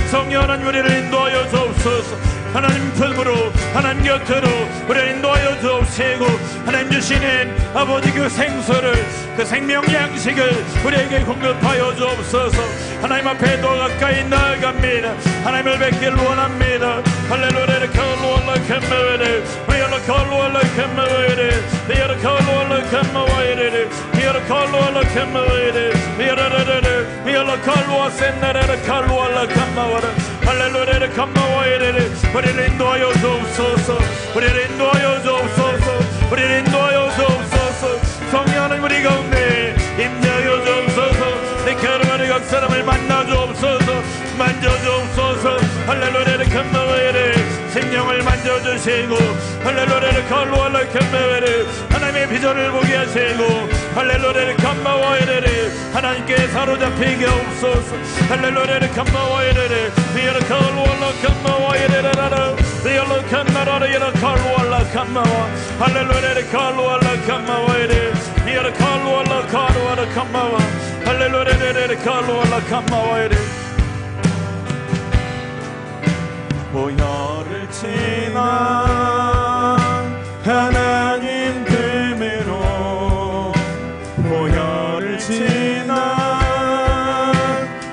성령 하나님, 우리를 인도하여 주옵소서. 하나님 품으로, 하나님 곁으로 우리를 인도하여 주옵시고, 하나님 주시는 아버지 그 생수를, 그 생명 양식을 우리에게 공급하여 주옵소서. 하나님 앞에 더 가까이 나아갑니다. 하나님을 뵙길 원합니다. 할렐루야. 우리를 인도하여 주옵소서. 우리를 인도하여 주옵소서. 우리를 인도하여 주옵소서. 성령 하나님, 우리 가운데 임재하여 주옵소서. 내 가르마리 각 사람을 만나 주옵소서. 만져 주옵소서. 할렐루야. 생명을 만져주시고, 할렐루야. 하나님의 비전을 보게 하시고, 할렐루야. 하나님께 사로잡히게 없소서. 할렐루야. 보혈을 지나 하나님 품으로, 보혈을 지나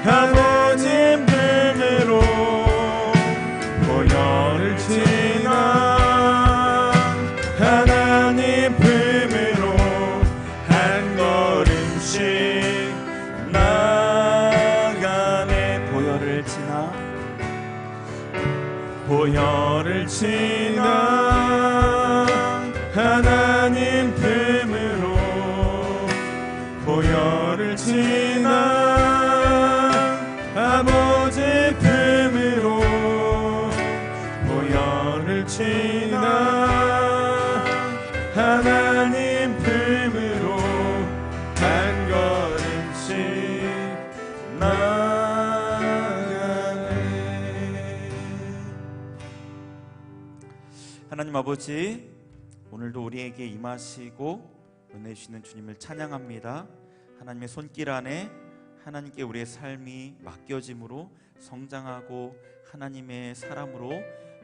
아버지 품으로, 보혈을 지나 하나님 품으로 한 걸음씩 나가네. 보혈을 지나, 보혈을 지나 하나님 품으로, 보혈을 지나 아버지 품으로, 보혈을 지나 하나님 품으로 한 걸음씩 나가네. 하나님 아버지, 오늘도 우리에게 임하시고 은혜 주시는 주님을 찬양합니다. 하나님의 손길 안에 하나님께 우리의 삶이 맡겨짐으로 성장하고 하나님의 사람으로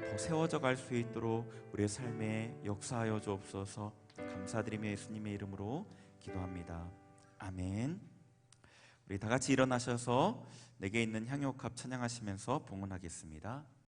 더 세워져 갈 수 있도록 우리의 삶에 역사하여 주옵소서. 감사드리며 예수님의 이름으로 기도합니다. 아멘. 우리 다 같이 일어나셔서 내게 있는 향유옥합 찬양하시면서 봉헌하겠습니다.